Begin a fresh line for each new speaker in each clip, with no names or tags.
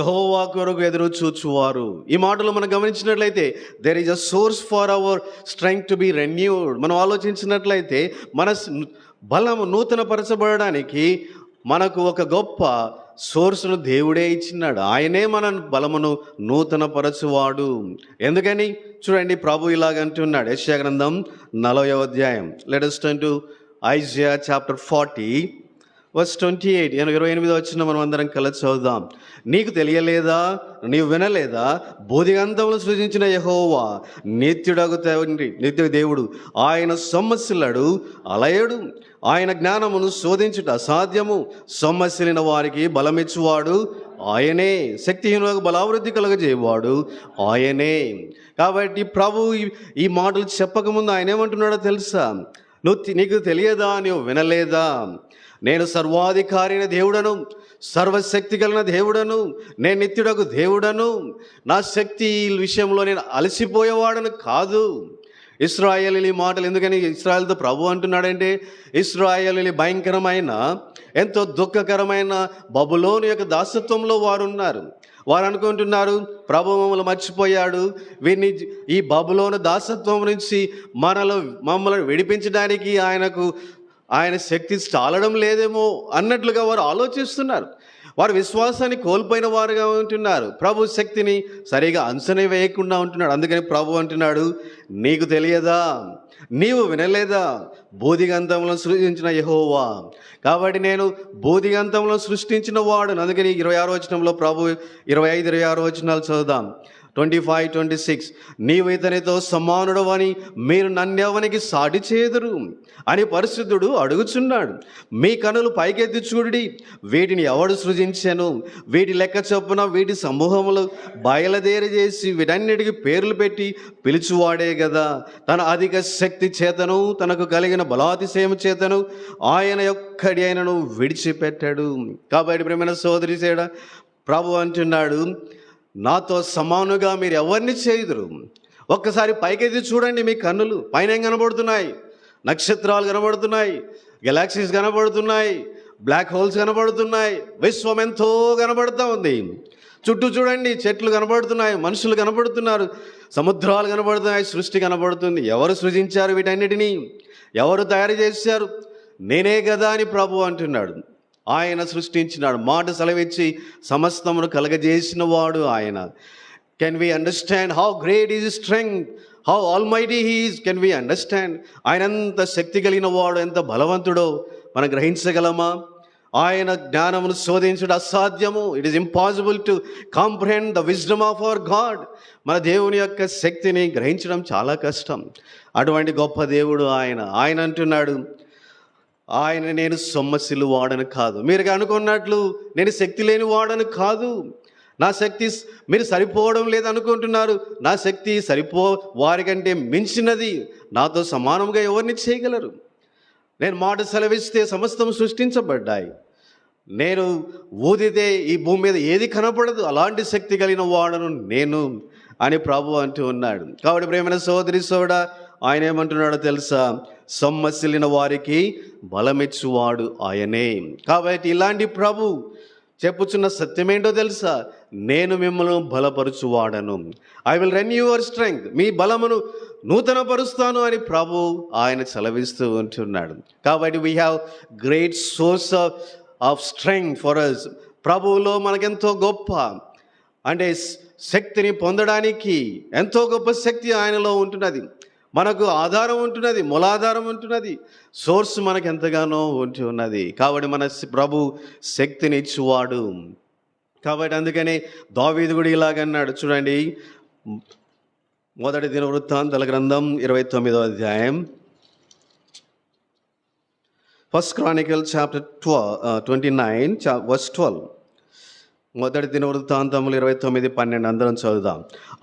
యెహోవా కొరకు ఎదురు చూచువారు. ఈ మాటలు మనం గమనించినట్లయితే there is a source for our strength to be renewed. మనం ఆలోచించినట్లయితే మన బలము నూతన పరచబడడానికి మనకు ఒక గొప్ప సోర్స్ను దేవుడే ఇచ్చినాడు. ఆయనే మన బలమును నూతన పరచువాడు. ఎందుకని చూడండి, ప్రభు ఇలాగంటున్నాడు. యెషయా గ్రంథం 40వ అధ్యాయం. Let us turn to Isaiah chapter 40 verse 28. 28వ వచనం మనం అందరం కలిసి చదువుదాం. నీకు తెలియలేదా, నీవు వినలేదా, బోధిగంతములు సృజించిన యెహోవా నిత్యుడగు తండ్రి, నిత్య దేవుడు, ఆయన సొమ్మసిల్లడు అలయడు, ఆయన జ్ఞానమును శోధించుట అసాధ్యము, సొమ్మసిలిన వారికి బలమిచ్చువాడు ఆయనే, శక్తిహీనులకు బలావృద్ధి కలుగజేయవాడు ఆయనే. కాబట్టి ప్రభు ఈ మాటలు చెప్పకముందు ఆయన ఏమంటున్నాడో తెలుసా? నీకు తెలియదా, నీవు వినలేదా, నేను సర్వాధికారైన దేవుడను, సర్వశక్తి కలిగిన దేవుడను, నేను నిత్యుడకు దేవుడను, నా శక్తి విషయంలో నేను అలసిపోయేవాడను కాదు. ఇశ్రాయేలీయుల మాటలు ఎందుకని ఇశ్రాయేలుతో ప్రభు అంటున్నాడంటే, ఇశ్రాయేలీయులు భయంకరమైన ఎంతో దుఃఖకరమైన బబులోను యొక్క దాసత్వంలో వారు ఉన్నారు. వారు అనుకుంటున్నారు ప్రభు మమ్మల్ని మర్చిపోయాడు, వీరిని ఈ బబులోను దాసత్వం నుంచి మమ్మల్ని విడిపించడానికి ఆయన శక్తి చాలడం లేదేమో అన్నట్లుగా వారు ఆలోచిస్తున్నారు. వారు విశ్వాసాన్ని కోల్పోయిన వారుగా ఉంటున్నారు. ప్రభు శక్తిని సరిగా అంచనా వేయకుండా ఉంటున్నాడు. అందుకని ప్రభు అంటున్నాడు, నీకు తెలియదా, నీవు వినలేదా, బోధిగంతములను సృజించిన యెహోవా. కాబట్టి నేను బోధిగంతములను సృష్టించిన వాడు. అందుకని 26వ వచనంలో ప్రభు 25, 26 వచనాలు చదువుదాం. 25, 26 నీవు ఇతనితో సమానుడవని మీరు నన్నెవనికి సాటి చేదురు అని పరిశుద్ధుడు అడుగుచున్నాడు. మీ కనులు పైకెత్తి చూడి, వీటిని ఎవడు సృజించాను? వీటి లెక్క చొప్పున వీటి సమూహములు బయలుదేరి చేసి వీటన్నిటికీ పేర్లు పెట్టి పిలుచువాడే కదా. తన అధిక శక్తి చేతను తనకు కలిగిన బలాతిశయం చేతను ఆయన ఒక్కడి ఆయనను విడిచిపెట్టాడు. కాబట్టి ప్రియమైన సోదరి సేడ ప్రభు అంటున్నాడు, నాతో సమానుగా మీరు ఎవరిని చేయుదురు? ఒక్కసారి పైకెత్తి చూడండి, మీ కన్నులు పైన ఏం కనబడుతున్నాయి? నక్షత్రాలు కనబడుతున్నాయి, గెలాక్సీస్ కనబడుతున్నాయి, బ్లాక్ హోల్స్ కనబడుతున్నాయి, విశ్వం ఎంతో కనబడుతూ ఉంది. చుట్టూ చూడండి, చెట్లు కనబడుతున్నాయి, మనుషులు కనబడుతున్నారు, సముద్రాలు కనబడుతున్నాయి, సృష్టి కనబడుతుంది. ఎవరు సృజించారు వీటన్నిటినీ? ఎవరు తయారు చేశారు? నేనే కదా అని ప్రభు అంటున్నాడు. ఆయన సృష్టించినాడు, మాట సెలవిచ్చి సమస్తమును కలగజేసిన వాడు ఆయన. Can we understand how great is strength, how almighty he is? Can we understand? ఆయన ఎంత శక్తి కలిగిన వాడు, ఎంత బలవంతుడో మనం గ్రహించగలమా? ఆయన జ్ఞానమును శోధించడం అసాధ్యము. It is impossible to comprehend the wisdom of our God. మన దేవుని యొక్క శక్తిని గ్రహించడం చాలా కష్టం. అటువంటి గొప్ప దేవుడు ఆయన. ఆయన అంటున్నాడు, నేను సొమ్మసిల్లు వాడను కాదు. మీరు అనుకున్నట్లు నేను శక్తి లేని వాడను కాదు. నా శక్తి మీరు సరిపోవడం లేదనుకుంటున్నారు. నా శక్తి వారికంటే మించినది. నాతో సమానంగా ఎవరిని చేయగలరు? నేను మాట సెలవిస్తే సమస్తం సృష్టించబడ్డాయి. నేను ఊదితే ఈ భూమి మీద ఏది కనపడదు. అలాంటి శక్తి కలిగిన వాడను నేను అని ప్రభు అంటూ ఉన్నాడు. కాబట్టి ప్రియమైన సోదరి సోడా, ఆయన ఏమంటున్నాడో తెలుసా? సొమ్మసిల్లిన వారికి బలమిచ్చువాడు ఆయనే. కాబట్టి ఇలాంటి ప్రభు చెప్పుచున్న సత్యమేంటో తెలుసా? నేను మిమ్మల్ని బలపరుచువాడను. I will renew your strength. మీ బలమును నూతన పరుస్తాను అని ప్రభు ఆయన సెలవిస్తూ ఉంటున్నాడు. కాబట్టి we have great source of strength for us. ప్రభువులో మనకెంతో గొప్ప అంటే శక్తిని పొందడానికి ఎంతో గొప్ప శక్తి ఆయనలో ఉంటున్నది. మనకు ఆధారం ఉంటున్నది, మూలాధారం ఉంటున్నది, సోర్స్ మనకు ఎంతగానో ఉంటూ ఉన్నది. కాబట్టి మన ప్రభు శక్తిని ఇచ్చువాడు. కాబట్టి అందుకని దావీదు కూడా ఇలాగన్నాడు. చూడండి, మొదటి దినవృత్తాంతాల గ్రంథం 29వ అధ్యాయం, 1 Chronicles chapter 29 verse 12. మొదటి దినవృత్తాంతములు 29:12 అందరం చదువుదాం.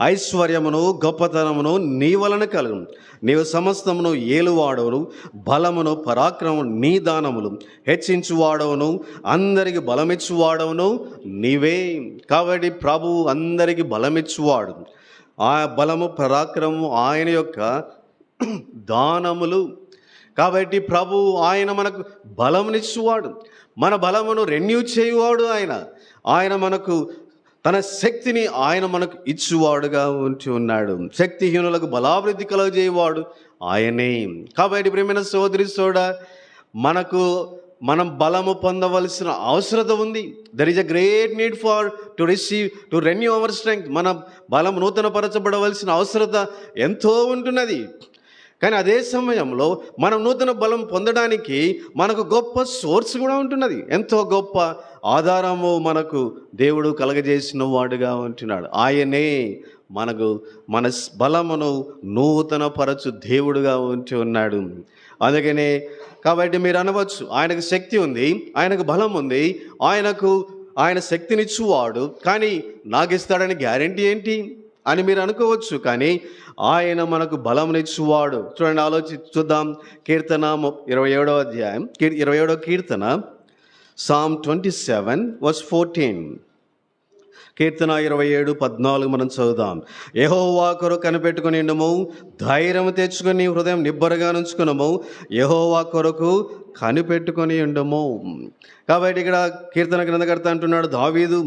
ఐశ్వర్యమును గొప్పతనమును నీ వలన కలుగును, నీవు సమస్తమును ఏలువాడవును, బలమును పరాక్రమము నీ దానములు హెచ్చించువాడవును, అందరికి బలమిచ్చువాడవును నీవే. కాబట్టి ప్రభు అందరికి బలమిచ్చువాడు. ఆ బలము పరాక్రమము ఆయన యొక్క దానములు. కాబట్టి ప్రభు ఆయన మనకు బలమునిచ్చువాడు, మన బలమును రెన్యూ చేయువాడు. ఆయన మనకు తన శక్తిని ఆయన మనకు ఇచ్చువాడుగా ఉంచి ఉన్నాడు. శక్తిహీనులకు బలాభివృద్ధి కలుగజేయవాడు ఆయనే. కాబట్టి ప్రియమైన సోదరి సోడా, మనం బలము పొందవలసిన అవసరత ఉంది. There is a great need for to renew our strength. మన బలం నూతనపరచబడవలసిన అవసరత ఎంతో ఉంటున్నది. కానీ అదే సమయంలో మనం నూతన బలం పొందడానికి మనకు గొప్ప సోర్స్ కూడా ఉంటున్నది. ఎంతో గొప్ప ఆధారము మనకు దేవుడు కలగజేసిన వాడుగా ఉంటున్నాడు. ఆయనే మన బలమును నూతన పరచు దేవుడుగా ఉంచి ఉన్నాడు. అందుకనే కాబట్టి మీరు అనవచ్చు, ఆయనకు శక్తి ఉంది, ఆయనకు బలం ఉంది, ఆయన శక్తినిచ్చువాడు, కానీ నాకు ఇస్తాడని గ్యారెంటీ ఏంటి అని మీరు అనుకోవచ్చు. కానీ ఆయన మనకు బలమునిచ్చువాడు. చూడండి, చూద్దాం. కీర్తన 27వ అధ్యాయం 27వ కీర్తన, Psalm 27 verse 14. కీర్తన 27:14 మనం చదువుదాం. యెహోవా కొరకు కనిపెట్టుకుని ఉండుము, ధైర్యం తెచ్చుకొని హృదయం నిబ్బరగా నుంచుకునము, యెహోవా కొరకు కనిపెట్టుకొని ఉండుము. కాబట్టి ఇక్కడ కీర్తన గ్రంథకర్త అంటున్నాడు, దావీదు,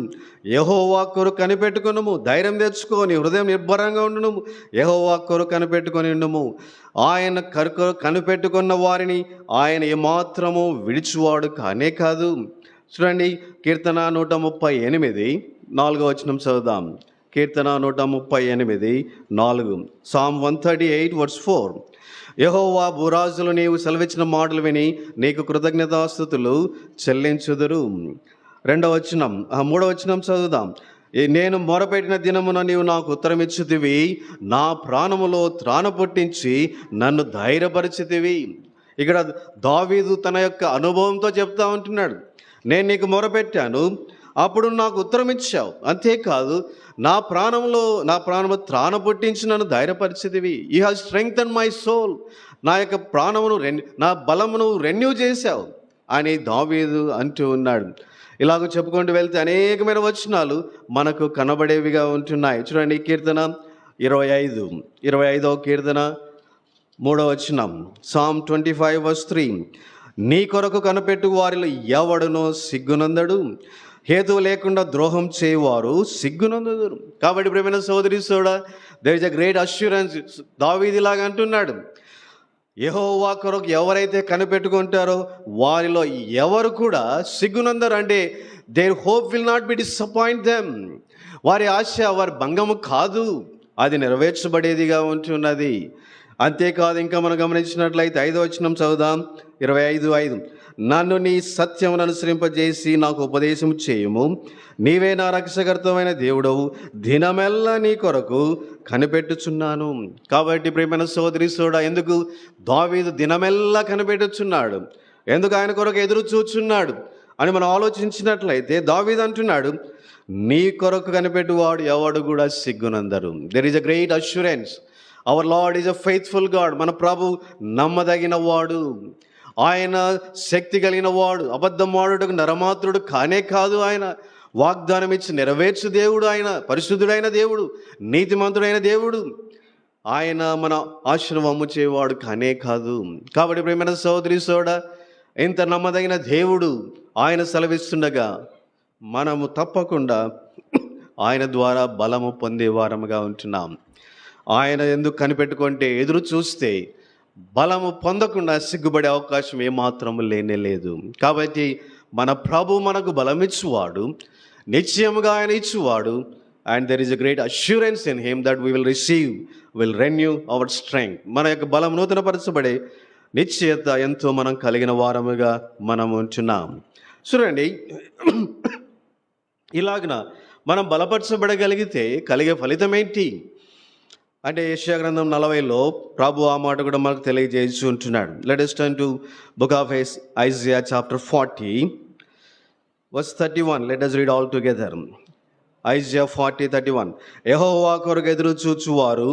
యెహోవా కొరకు కనిపెట్టుకునము, ధైర్యం తెచ్చుకొని హృదయం నిబ్బరంగా ఉండును, యెహోవా కొరకు కనిపెట్టుకొని ఉండుము. ఆయన కనిపెట్టుకున్న వారిని ఆయన ఏమాత్రము విడిచువాడు కానే కాదు. చూడండి, కీర్తన 138 4వ వచనం చదువుదాం. కీర్తన 138:4. Psalm 138 verse 4. యెహోవా, భూరాజులు నీవు సెలవిచ్చిన మాటలు విని నీకు కృతజ్ఞతాస్తుతులు చెల్లించుదురు. 2వ వచనం 3వ వచనం చదువుదాం. నేను మొరపెట్టిన దినమున నీవు నాకు ఉత్తరమిచ్చుతివి, నా ప్రాణములో త్రాణ పుట్టించి నన్ను ధైర్యపరిచితివి. ఇక్కడ దావీదు తన యొక్క అనుభవంతో చెప్తా ఉంటున్నాడు, నేను నీకు మొరపెట్టాను, అప్పుడు నాకు ఉత్తరం ఇచ్చావు. అంతేకాదు, నా ప్రాణము త్రాణ పుట్టించి నన్ను ధైర్యపరిచితివి. You have strengthen my soul. నా యొక్క ప్రాణమును నా బలమును రెన్యూ చేశావు అని దావీదు అంటూ ఉన్నాడు. ఇలాగ చెప్పుకుంటూ వెళ్తే అనేకమైన వచనాలు మనకు కనబడేవిగా ఉంటున్నాయి. చూడండి, కీర్తన 25వ కీర్తన 3వ వచనం, Psalm 25 verse 3. నీ కొరకు కనిపెట్టు వారిలో ఎవడునో సిగ్గునందడు, హేతువు లేకుండా ద్రోహం చేయవారు సిగ్గునందుదురు. కాబట్టి ప్రియమైన సోదరి సోడా, there is a great assurance. దావీదులాగా అంటున్నాడు, యెహోవా కొరకు ఎవరైతే కనిపెట్టుకుంటారో వారిలో ఎవరు కూడా సిగ్గునందరు. అంటే their hope will not be disappoint them. వారి ఆశ, వారి భంగము కాదు, అది నెరవేర్చబడేదిగా ఉంటున్నది. అంతేకాదు, ఇంకా మనం గమనించినట్లయితే 5వ వచనం చదువుదాం. 25:5. నన్ను నీ సత్యమును అనుసరింపజేసి నాకు ఉపదేశం చేయుము, నీవే నా రక్షకర్తమైన దేవుడవు, దినమెల్లా నీ కొరకు కనిపెట్టుచున్నాను. కాబట్టి ప్రియమైన సోదరి సోడా, ఎందుకు దావీదు దినమెల్లా కనిపెట్టుచున్నాడు, ఎందుకు ఆయన కొరకు ఎదురు చూచున్నాడు అని మనం ఆలోచించినట్లయితే, దావీదు అంటున్నాడు, నీ కొరకు కనిపెట్టువాడు ఎవడు కూడా సిగ్గునందరు. There is a great assurance. Our Lord is a faithful God. మన ప్రభు నమ్మదగిన వాడు, ఆయన శక్తి కలిగిన వాడు, అబద్ధమాడుటకు నరమాత్రుడు కానే కాదు. ఆయన వాగ్దానం ఇచ్చి నెరవేర్చు దేవుడు, ఆయన పరిశుద్ధుడైన దేవుడు, నీతిమంతుడైన దేవుడు. ఆయన మన ఆశను వమ్ము చేయవాడు కానే కాదు. కాబట్టి ప్రియమైన సోదరి సోడా, ఇంత నమ్మదగిన దేవుడు ఆయన సెలవిస్తుండగా మనము తప్పకుండా ఆయన ద్వారా బలము పొందే వారముగా ఉంటున్నాం. ఆయన ఎందుకు కనిపెట్టుకుంటే ఎదురు చూస్తే బలము పొందకుండా సిగ్గుపడే అవకాశం ఏమాత్రము లేనే లేదు. కాబట్టి మన ప్రభు మనకు బలమిచ్చువాడు, నిశ్చయముగా ఆయన ఇచ్చువాడు. And there is a great assurance in him that we will renew our strength. మన యొక్క బలం నూతనపరచబడే నిశ్చయత ఎంతో మనం కలిగిన వారముగా మనం ఉంటున్నాం. చూడండి, ఇలాగన మనం బలపరచబడగలిగితే కలిగే ఫలితం ఏంటి అంటే, యెషయా గ్రంథం 40లో ప్రభు ఆ మాట కూడా మనకు తెలియజేస్తూ ఉంటున్నాడు. Let us turn to book of Isaiah chapter 40 verse 31. Let us read all together. Isaiah 40:31. యెహోవా కొరకు ఎదురు చూచువారు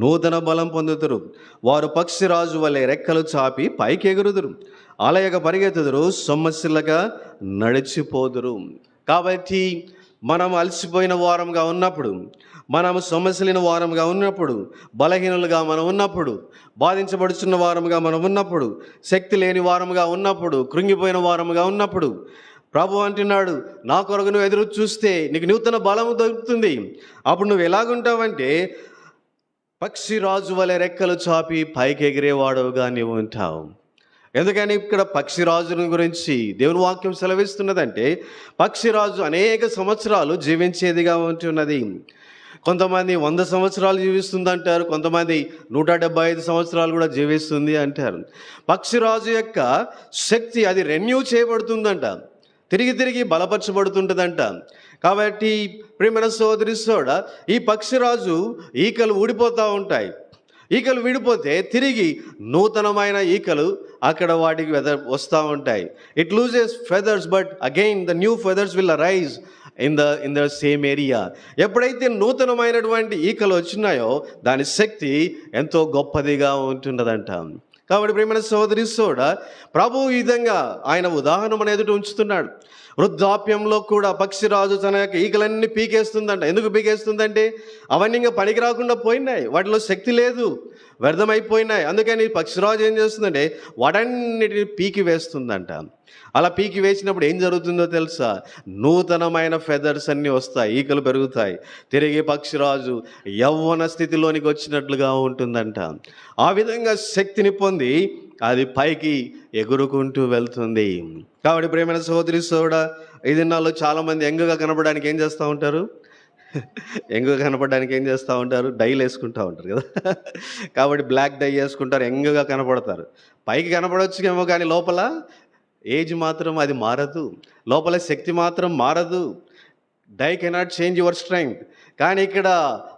నూతన బలం పొందుదురు, వారు పక్షిరాజు వలె రెక్కలు చాపి పైకి ఎగురుదురు, అలయక పరిగెత్తుదురు, సొమ్మసిల్లగా నడిచిపోదురు. కాబట్టి మనం అలసిపోయిన వారంగా ఉన్నప్పుడు, మనము సొమ్మసిలిన వారంగా ఉన్నప్పుడు, బలహీనులుగా మనం ఉన్నప్పుడు, బాధించబడుచున్న వారముగా మనం ఉన్నప్పుడు, శక్తి లేని వారముగా ఉన్నప్పుడు, కృంగిపోయిన వారముగా ఉన్నప్పుడు, ప్రభు అంటున్నాడు, నా కొరకు నువ్వు ఎదురు చూస్తే నీకు నూతన బలము దొరుకుతుంది. అప్పుడు నువ్వు ఎలాగుంటావంటే పక్షిరాజు వలె రెక్కలు చాపి పైకి ఎగిరేవాడుగా నీవు ఉంటావు. ఎందుకని ఇక్కడ పక్షిరాజుని గురించి దేవుని వాక్యం సెలవిస్తున్నదంటే, పక్షిరాజు అనేక సంవత్సరాలు జీవించేదిగా ఉంటున్నది. కొంతమంది 100 సంవత్సరాలు జీవిస్తుంది, కొంతమంది 175 సంవత్సరాలు కూడా జీవిస్తుంది అంటారు. పక్షిరాజు యొక్క శక్తి అది రెన్యూ చేయబడుతుందంట, తిరిగి తిరిగి బలపరచబడుతుంటుందంట. కాబట్టి ప్రియమైన సోదరి సోడ, ఈ పక్షిరాజు ఈకలు ఊడిపోతూ ఉంటాయి. ఈకలు విడిపోతే తిరిగి నూతనమైన ఈకలు అక్కడ వాటికి వస్తూ ఉంటాయి. It loses feathers but again the new feathers will arise in the same area. ఎప్పుడైతే నూతనమైనటువంటి ఈకలు వచ్చినాయో దాని శక్తి ఎంతో గొప్పదిగా ఉంటున్నదంట. కాబట్టి ప్రియమైన సోదరి సోడ, ప్రభు ఈ విధంగా ఆయన ఉదాహరణ మన ఎదుట ఉంచుతున్నాడు. వృద్ధాప్యంలో కూడా పక్షిరాజు తన యొక్క ఈకలన్నీ పీకేస్తుందంట. ఎందుకు పీకేస్తుందంటే అవన్నీ ఇంకా పనికి రాకుండా పోయినాయి, వాటిలో శక్తి లేదు, వ్యర్థమైపోయినాయి. అందుకని పక్షిరాజు ఏం చేస్తుందంటే వాటన్నిటిని పీకి వేస్తుందంట. అలా పీకి వేసినప్పుడు ఏం జరుగుతుందో తెలుసా? నూతనమైన ఫెదర్స్ అన్నీ వస్తాయి, ఈకలు పెరుగుతాయి. తిరిగి పక్షిరాజు యవ్వన స్థితిలోనికి వచ్చినట్లుగా ఉంటుందంట. ఆ విధంగా శక్తిని పొంది అది పైకి ఎగురుకుంటూ వెళ్తుంది. కాబట్టి ప్రియమైన సహోదరి సోడా, ఈ దినాల్లో చాలామంది యంగ్గా కనపడడానికి ఏం చేస్తూ ఉంటారు? యంగ్గా కనపడడానికి ఏం చేస్తూ ఉంటారు? డైలు వేసుకుంటూ ఉంటారు కదా. కాబట్టి బ్లాక్ డై వేసుకుంటారు, యంగ్గా కనపడతారు. పైకి కనపడవచ్చుకేమో కానీ లోపల ఏజ్ మాత్రం అది మారదు, లోపల శక్తి మాత్రం మారదు. Die cannot change your strength. కానీ ఇక్కడ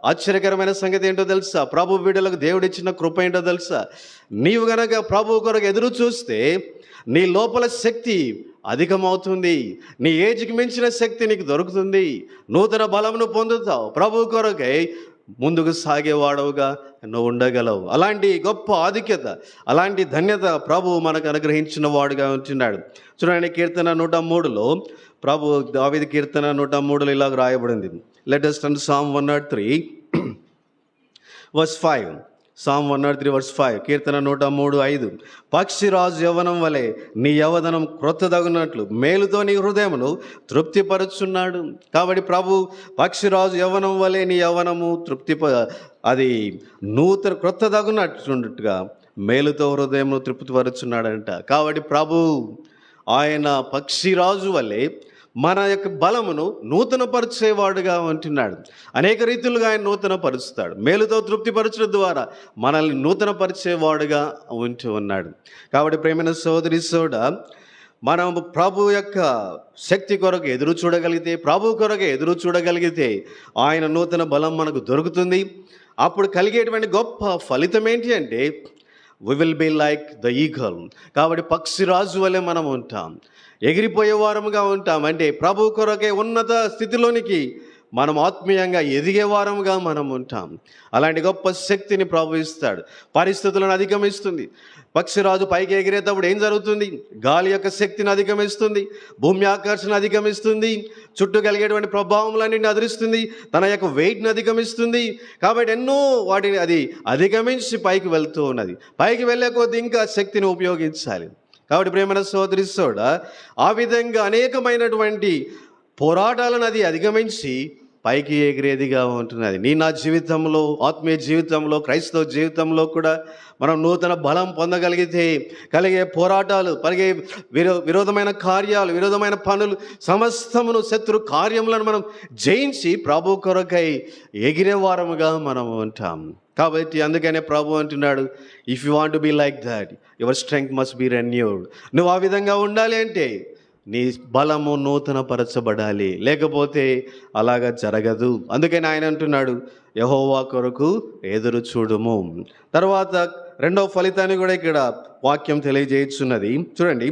ఆశ్చర్యకరమైన సంగతి ఏంటో తెలుసా? ప్రభు బిడ్డలకు దేవుడిచ్చిన కృప ఏంటో తెలుసా? నీవు గనక ప్రభు కొరకు ఎదురు చూస్తే నీ లోపల శక్తి అధికమవుతుంది, నీ ఏజ్కి మించిన శక్తి నీకు దొరుకుతుంది, నూతన బలమును పొందుతావు, ప్రభు కొరకై ముందుకు సాగేవాడవుగా నువ్వు ఉండగలవు. అలాంటి గొప్ప ఆధిక్యత, అలాంటి ధన్యత ప్రభు మనకు అనుగ్రహించిన వాడుగా ఉంటున్నాడు. చూడండి, కీర్తన 103లో ప్రభు దావీదు కీర్తన 103లో ఇలాగ రాయబడింది. Let us turn to Psalm 103 verse 5. Psalm 103 verse 5, కీర్తన 103:5. పక్షిరాజు యవ్వనం వలె నీ యవ్వనం క్రొత్తదగునట్లు మేలుతో నీ హృదయమును తృప్తిపరుచున్నాడు. కాబట్టి ప్రభు పక్షిరాజు యవ్వనం వలె నీ యవ్వనము అది నూతన క్రొత్తదగునట్టుగా మేలుతో హృదయమును తృప్తిపరుచున్నాడంట. కాబట్టి ప్రభు ఆయన పక్షిరాజు వలె మన యొక్క బలమును నూతనపరిచేవాడుగా ఉంటున్నాడు. అనేక రీతులుగా ఆయన నూతనపరుస్తాడు. మేలుతో తృప్తిపరచడం ద్వారా మనల్ని నూతనపరిచేవాడుగా ఉంటూ ఉన్నాడు. కాబట్టి ప్రేమైన సోదరి సోడ, మనం ప్రభు యొక్క శక్తి కొరకు ఎదురు చూడగలిగితే, ప్రభు కొరకు ఎదురు చూడగలిగితే ఆయన నూతన బలం మనకు దొరుకుతుంది. అప్పుడు కలిగేటువంటి గొప్ప ఫలితం ఏంటి అంటే we will be like the eagle. కాబట్టి పక్షిరాజు వలె మనం ఉంటాం, ఎగిరిపోయే వారముగా ఉంటాం. అంటే ప్రభు కొరకే ఉన్నత స్థితిలోనికి మనం ఆత్మీయంగా ఎదిగే వారముగా మనం ఉంటాం. అలాంటి గొప్ప శక్తిని ప్రభు ఇస్తాడు. పరిస్థితులను అధిగమిస్తుంది. పక్షిరాజు పైకి ఎగిరేటప్పుడు ఏం జరుగుతుంది? గాలి యొక్క శక్తిని అధిగమిస్తుంది, భూమి ఆకర్షణ అధిగమిస్తుంది, చుట్టూ కలిగేటువంటి ప్రభావములన్నింటిని అదిరిస్తుంది, తన యొక్క వెయిట్ని అధిగమిస్తుంది. కాబట్టి ఎన్నో వాటిని అది అధిగమించి పైకి వెళ్తూ ఉన్నది. పైకి వెళ్ళే కొద్దీ ఇంకా శక్తిని ఉపయోగించాలి. కాబట్టి ప్రియమైన సోదరి సోడ, ఆ విధంగా అనేకమైనటువంటి పోరాటాలను అది అధిగమించి పైకి ఎగిరేదిగా ఉంటున్నది. నా జీవితంలో, ఆత్మీయ జీవితంలో, క్రైస్తవ జీవితంలో కూడా మనం నూతన బలం పొందగలిగితే కలిగే పోరాటాలు, కలిగే విరోధమైన కార్యాలు, విరోధమైన పనులు, సమస్తమును శత్రు కార్యములను మనం జయించి ప్రభు కొరకై ఎగిరే వారముగా మనం ఉంటాం. కాబట్టి అందుకనే ప్రభు అంటున్నాడు, if you want to be like that your strength must be renewed. నువ్వు ఆ విధంగా ఉండాలి అంటే నీ బలము నూతనపరచబడాలి, లేకపోతే అలాగా జరగదు. అందుకని ఆయన అంటున్నాడు, యెహోవా కొరకు ఎదురు చూడుము. తర్వాత రెండవ ఫలితాన్ని కూడా ఇక్కడ వాక్యం తెలియజేస్తున్నది. చూడండి,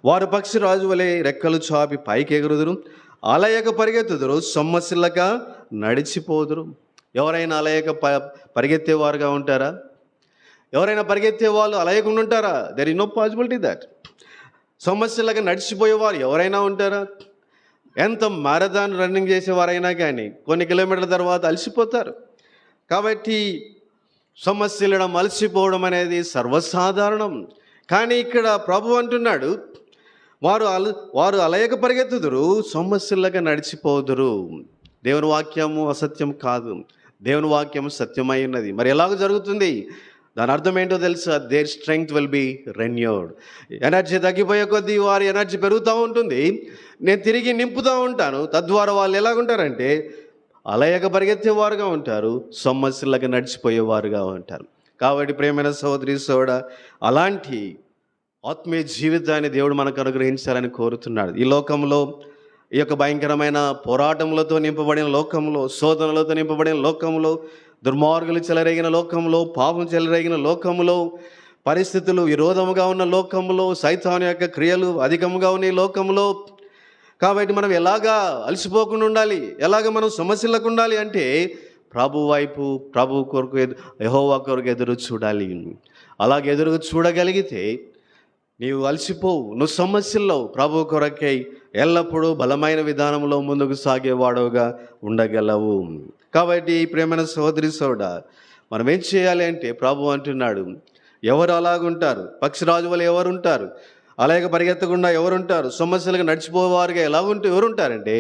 వారు పక్షిరాజు వలె రెక్కలు చాపి పైకి ఎగురుదురు, అలయక పరిగెత్తుదురు, సొమ్మసిల్లక నడిచిపోదురు. ఎవరైనా అలయక పరిగెత్తేవారుగా ఉంటారా? ఎవరైనా పరిగెత్తే వాళ్ళు అలయకుండా ఉంటారా? There is no possibility that. సమస్యలాగా నడిచిపోయేవారు ఎవరైనా ఉంటారా? ఎంత మారథాన్ రన్నింగ్ చేసేవారైనా కానీ కొన్ని కిలోమీటర్ల తర్వాత అలసిపోతారు. కాబట్టి సమస్యలడం, అలసిపోవడం అనేది సర్వసాధారణం. కానీ ఇక్కడ ప్రభు అంటున్నాడు, వారు అలయక పరిగెత్తుదురు, సొమ్మసిల్లగా నడిచిపోదురు. దేవుని వాక్యము అసత్యం కాదు, దేవుని వాక్యం సత్యమై ఉన్నది. మరి ఎలాగ జరుగుతుంది? దాని అర్థం ఏంటో తెలుసా? There strength will be renewed. Energy తగ్గిపోయే కొద్దీ వారి ఎనర్జీ పెరుగుతూ ఉంటుంది, నేను తిరిగి నింపుతూ ఉంటాను. తద్వారా వాళ్ళు ఎలాగుంటారంటే అలయక పరిగెత్తేవారుగా ఉంటారు, సొమ్మసిల్లగా నడిచిపోయేవారుగా ఉంటారు. కాబట్టి ప్రియమైన సహోదరి సోదరుడా, అలాంటి ఆత్మీయ జీవితాన్ని దేవుడు మనకు అనుగ్రహించాలని కోరుతున్నాడు. ఈ లోకంలో, ఈ యొక్క భయంకరమైన పోరాటములతో నింపబడిన లోకంలో, శోధనలతో నింపబడిన లోకంలో, దుర్మార్గులు చెలరేగిన లోకంలో, పాపం చెలరేగిన లోకంలో, పరిస్థితులు విరోధముగా ఉన్న లోకంలో, సైతాను యొక్క క్రియలు అధికముగా ఉన్న ఈ లోకంలో, కాబట్టి మనం ఎలాగా అలసిపోకుండా ఉండాలి, ఎలాగ మనం సమస్యలకు ఉండాలి అంటే ప్రభు వైపు, ప్రభు కొరకు, యెహోవా కొరకు ఎదురు చూడాలి. అలాగే ఎదురు చూడగలిగితే నీవు అలసిపోవు, నువ్వు సమస్యల్లో ప్రభు కొరకై ఎల్లప్పుడూ బలమైన విధానంలో ముందుకు సాగేవాడుగా ఉండగలవు. కాబట్టి ప్రేమైన సహోదరి సోదరుడా, మనం ఏం చేయాలి అంటే ప్రభు అంటున్నాడు, ఎవరు అలాగుంటారు? పక్షిరాజు వల్ల ఎవరుంటారు? అలాగే పరిగెత్తకుండా ఎవరుంటారు? సమస్యలుగా నడిచిపోవారుగా ఎవరుంటారంటే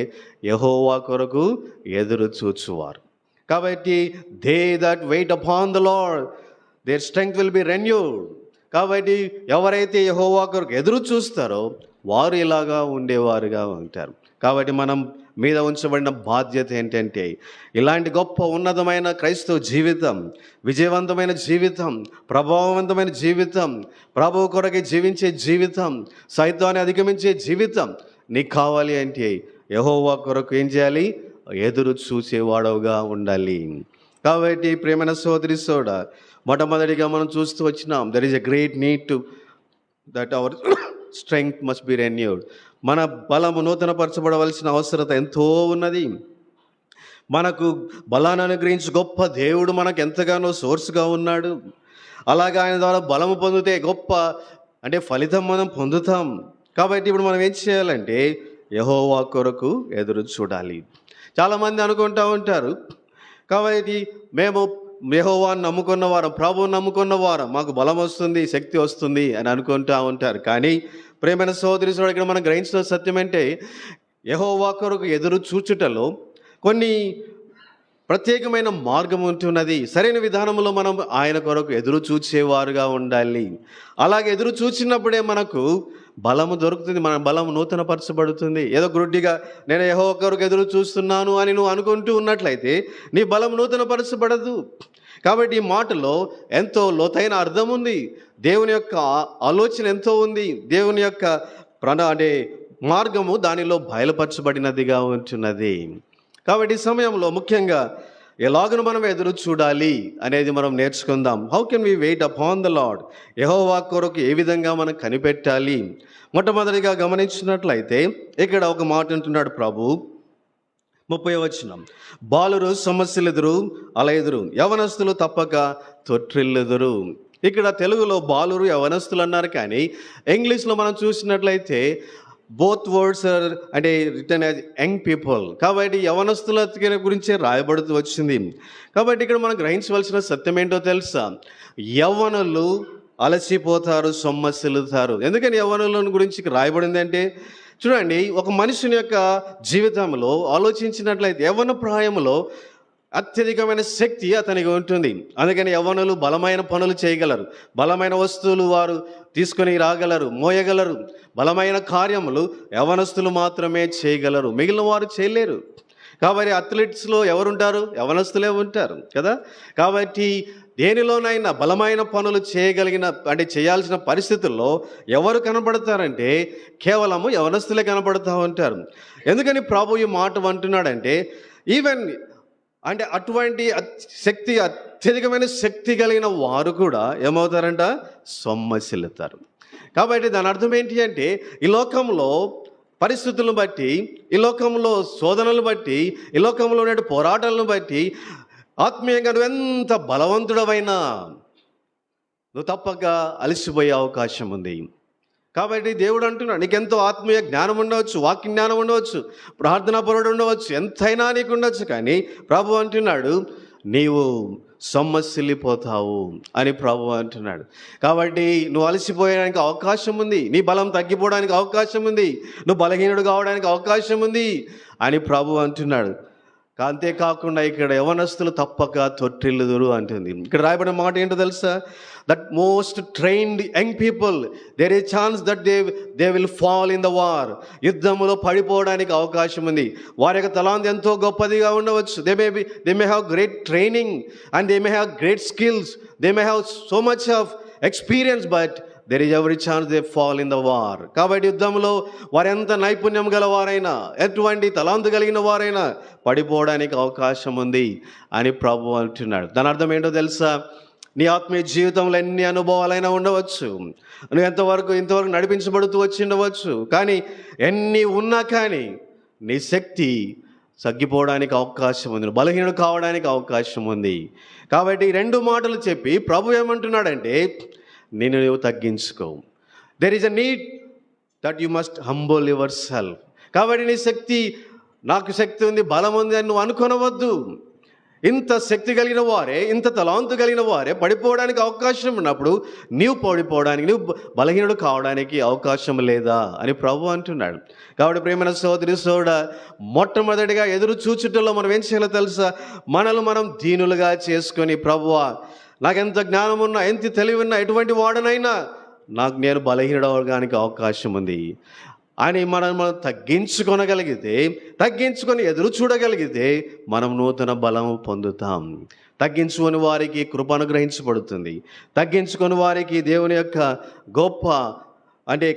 యెహోవా కొరకు ఎదురు చూచువారు. కాబట్టి they that wait upon the Lord their strength will be renewed. కాబట్టి ఎవరైతే యెహోవా కొరకు ఎదురు చూస్తారో వారు ఇలాగా ఉండేవారుగా ఉంటారు. కాబట్టి మనం మీద ఉంచబడిన బాధ్యత ఏంటంటే ఇలాంటి గొప్ప ఉన్నతమైన క్రైస్తవ జీవితం, విజయవంతమైన జీవితం, ప్రభావవంతమైన జీవితం, ప్రభువు కొరకు జీవించే జీవితం, సైతాన్ని అధిగమించే జీవితం నీకు కావాలి అంటే యెహోవా కొరకు ఏం చేయాలి? ఎదురు చూసేవాడవుగా ఉండాలి. కాబట్టి ప్రేమైన సోదరి సోదరుడా, మొట్టమొదటిగా మనం చూస్తూ వచ్చినాం, there is a great need to that our strength must be renewed. మన బలము నూతనపరచబడవలసిన అవసరత ఎంతో ఉన్నది. మనకు బలాన్ని అనుగ్రహించి గొప్ప దేవుడు మనకు ఎంతగానో సోర్స్గా ఉన్నాడు. అలాగే ఆయన ద్వారా బలము పొందితే గొప్ప అంటే ఫలితం మనం పొందుతాం. కాబట్టి ఇప్పుడు మనం ఏం చేయాలంటే యెహోవా కొరకు ఎదురు చూడాలి. చాలామంది అనుకుంటూ ఉంటారు, కాబట్టి మేము యెహోవాను నమ్ముకున్న వారం, ప్రభువుని నమ్ముకున్న వారం, మాకు బలం వస్తుంది, శక్తి వస్తుంది అని అనుకుంటూ ఉంటారు. కానీ ప్రేమైన సోదరి సోదరుడు, ఇక్కడ మనం గ్రహించిన సత్యం అంటే యెహోవా కొరకు ఎదురు చూచుటలో కొన్ని ప్రత్యేకమైన మార్గం ఉంటున్నది. సరైన విధానంలో మనం ఆయన కొరకు ఎదురు చూచేవారుగా ఉండాలి. అలాగే ఎదురు చూచినప్పుడే మనకు బలము దొరుకుతుంది, మన బలం నూతనపరచబడుతుంది. ఏదో గుడ్డిగా నేను యెహోవా కొరకు ఎదురు చూస్తున్నాను అని నువ్వు అనుకుంటూ ఉన్నట్లయితే నీ బలం నూతనపరచబడదు. కాబట్టి ఈ మాటలో ఎంతో లోతైన అర్థం ఉంది. దేవుని యొక్క ఆలోచన ఎంతో ఉంది. దేవుని యొక్క అంటే మార్గము దానిలో బయలుపరచబడినదిగా ఉంటున్నది. కాబట్టి ఈ సమయంలో ముఖ్యంగా ఎలాగను మనం ఎదురు చూడాలి అనేది మనం నేర్చుకుందాం. How can we wait upon the Lord? యెహోవా కొరకు ఏ విధంగా మనం కనిపెట్టాలి? మొట్టమొదటిగా గమనించినట్లయితే ఇక్కడ ఒక మాట అంటున్నాడు ప్రభు, 30వ వచనం, బాలురు సమస్యలెదురు అలెదురు, యవనస్తులు తప్పక తొట్టిల్లుదురు. ఇక్కడ తెలుగులో బాలురు యవనస్తులు అన్నారు, కానీ ఇంగ్లీష్లో మనం చూసినట్లయితే బోత్ వర్డ్స్ అంటే రిటర్న్ యాజ్ యంగ్ పీపుల్. కాబట్టి యవనస్తుల గురించే రాయబడుతూ వచ్చింది. కాబట్టి ఇక్కడ మనం గ్రహించవలసిన సత్యం ఏంటో తెలుసా? యవ్వనులు అలసిపోతారు, సొమ్మసిల్లుతారు. ఎందుకని యవ్వనుల గురించి రాయబడింది అంటే, చూడండి, ఒక మనుషుని యొక్క జీవితంలో ఆలోచించినట్లయితే యవ్వన ప్రాయంలో అత్యధికమైన శక్తి అతనికి ఉంటుంది. అందుకని యవ్వనులు బలమైన పనులు చేయగలరు, బలమైన వస్తువులు వారు తీసుకొని రాగలరు, మోయగలరు. బలమైన కార్యములు యవనస్తులు మాత్రమే చేయగలరు, మిగిలిన వారు చేయలేరు. కాబట్టి అథ్లెట్స్లో ఎవరుంటారు? యవనస్తులే ఉంటారు కదా. కాబట్టి దేనిలోనైనా బలమైన పనులు చేయగలిగిన అంటే చేయాల్సిన పరిస్థితుల్లో ఎవరు కనపడతారంటే కేవలము యవనస్తులే కనపడుతూ ఉంటారు. ఎందుకని ప్రభు ఈ మాట అంటున్నాడంటే, ఈవెన్ అంటే అటువంటి శక్తి, అత్యధికమైన శక్తి కలిగిన వారు కూడా ఏమవుతారంట? సొమ్మసిల్లుతారు. కాబట్టి దాని అర్థం ఏంటి అంటే, ఈ లోకంలో పరిస్థితులను బట్టి, ఈ లోకంలో శోధనలు బట్టి, ఈ లోకంలో ఉండే పోరాటాలను బట్టి ఆత్మీయంగా నువ్వు ఎంత బలవంతుడవైనా నువ్వు తప్పక అలసిపోయే అవకాశం ఉంది. కాబట్టి దేవుడు అంటున్నాడు, నీకెంతో ఆత్మీయ జ్ఞానం ఉండవచ్చు, వాక్య జ్ఞానం ఉండవచ్చు, ప్రార్థనా పరుడు ఉండవచ్చు, ఎంతైనా నీకు ఉండొచ్చు. కానీ ప్రభు అంటున్నాడు, నీవు సొమ్మసిల్లిపోతావు అని ప్రభువు అంటున్నాడు. కాబట్టి నువ్వు అలసిపోయడానికి అవకాశం ఉంది, నీ బలం తగ్గిపోవడానికి అవకాశం ఉంది, నువ్వు బలహీనుడు కావడానికి అవకాశం ఉంది అని ప్రభువు అంటున్నాడు. అంతేకాకుండా ఇక్కడ యవనస్తులు తప్పక తొట్టిల్లుదురు అంటుంది. ఇక్కడ రాయబడిన మాట ఏంటో తెలుసా? That most trained young people there a chance that they will fall in the war. యుద్ధములో పడిపోవడానికి అవకాశం ఉంది. వారి యొక్క తలాంత్ ఎంతో గొప్పదిగా ఉండవచ్చు. They may have great training and they may have great skills, they may have so much of experience, but there is every chance they fall in the war. కాబట్టి యుద్ధంలో వారు ఎంత నైపుణ్యం గలవారైనా, ఎటువంటి తలాంతు కలిగిన వారైనా పడిపోవడానికి అవకాశం ఉంది అని ప్రభు అంటున్నాడు. దాని అర్థం ఏంటో తెలుసా? నీ ఆత్మీయ జీవితంలో ఎన్ని అనుభవాలైనా ఉండవచ్చు, నువ్వు ఇంతవరకు నడిపించబడుతూ వచ్చి ఉండవచ్చు, కానీ ఎన్ని ఉన్నా కానీ నీ శక్తి తగ్గిపోవడానికి అవకాశం ఉంది, బలహీనుడు కావడానికి అవకాశం ఉంది. కాబట్టి ఈ రెండు మాటలు చెప్పి ప్రభు ఏమంటున్నాడంటే, నీవు తగ్గించుకో. There is a need that you must humble yourself. కాబట్టి నీ శక్తి, నాకు శక్తి ఉంది, బలం ఉంది అని నువ్వు అనుకొనవద్దు. ఇంత శక్తి కలిగిన వారే, ఇంత తలాంతు కలిగిన వారే పడిపోవడానికి అవకాశం ఉన్నప్పుడు నీవు పడిపోవడానికి, నువ్వు బలహీనుడు కావడానికి అవకాశం లేదా అని ప్రభు అంటున్నాడు. కాబట్టి ప్రియమైన సోదరి సోదరుడా, మొట్టమొదటిగా ఎదురు చూచుటలో మనం ఏం చేయాలో తెలుసా? మనల్ని మనం దీనులుగా చేసుకొని, ప్రభువా నాకెంత జ్ఞానం ఉన్నా, ఎంత తెలివి ఉన్నా, ఎటువంటి వాడనైనా నేను బలహీనడవడానికి అవకాశం ఉంది అని మనం తగ్గించుకొని ఎదురు చూడగలిగితే మనం నూతన బలం పొందుతాం. తగ్గించుకొని వారికి కృప అనుగ్రహించబడుతుంది. తగ్గించుకొని వారికి దేవుని యొక్క గొప్ప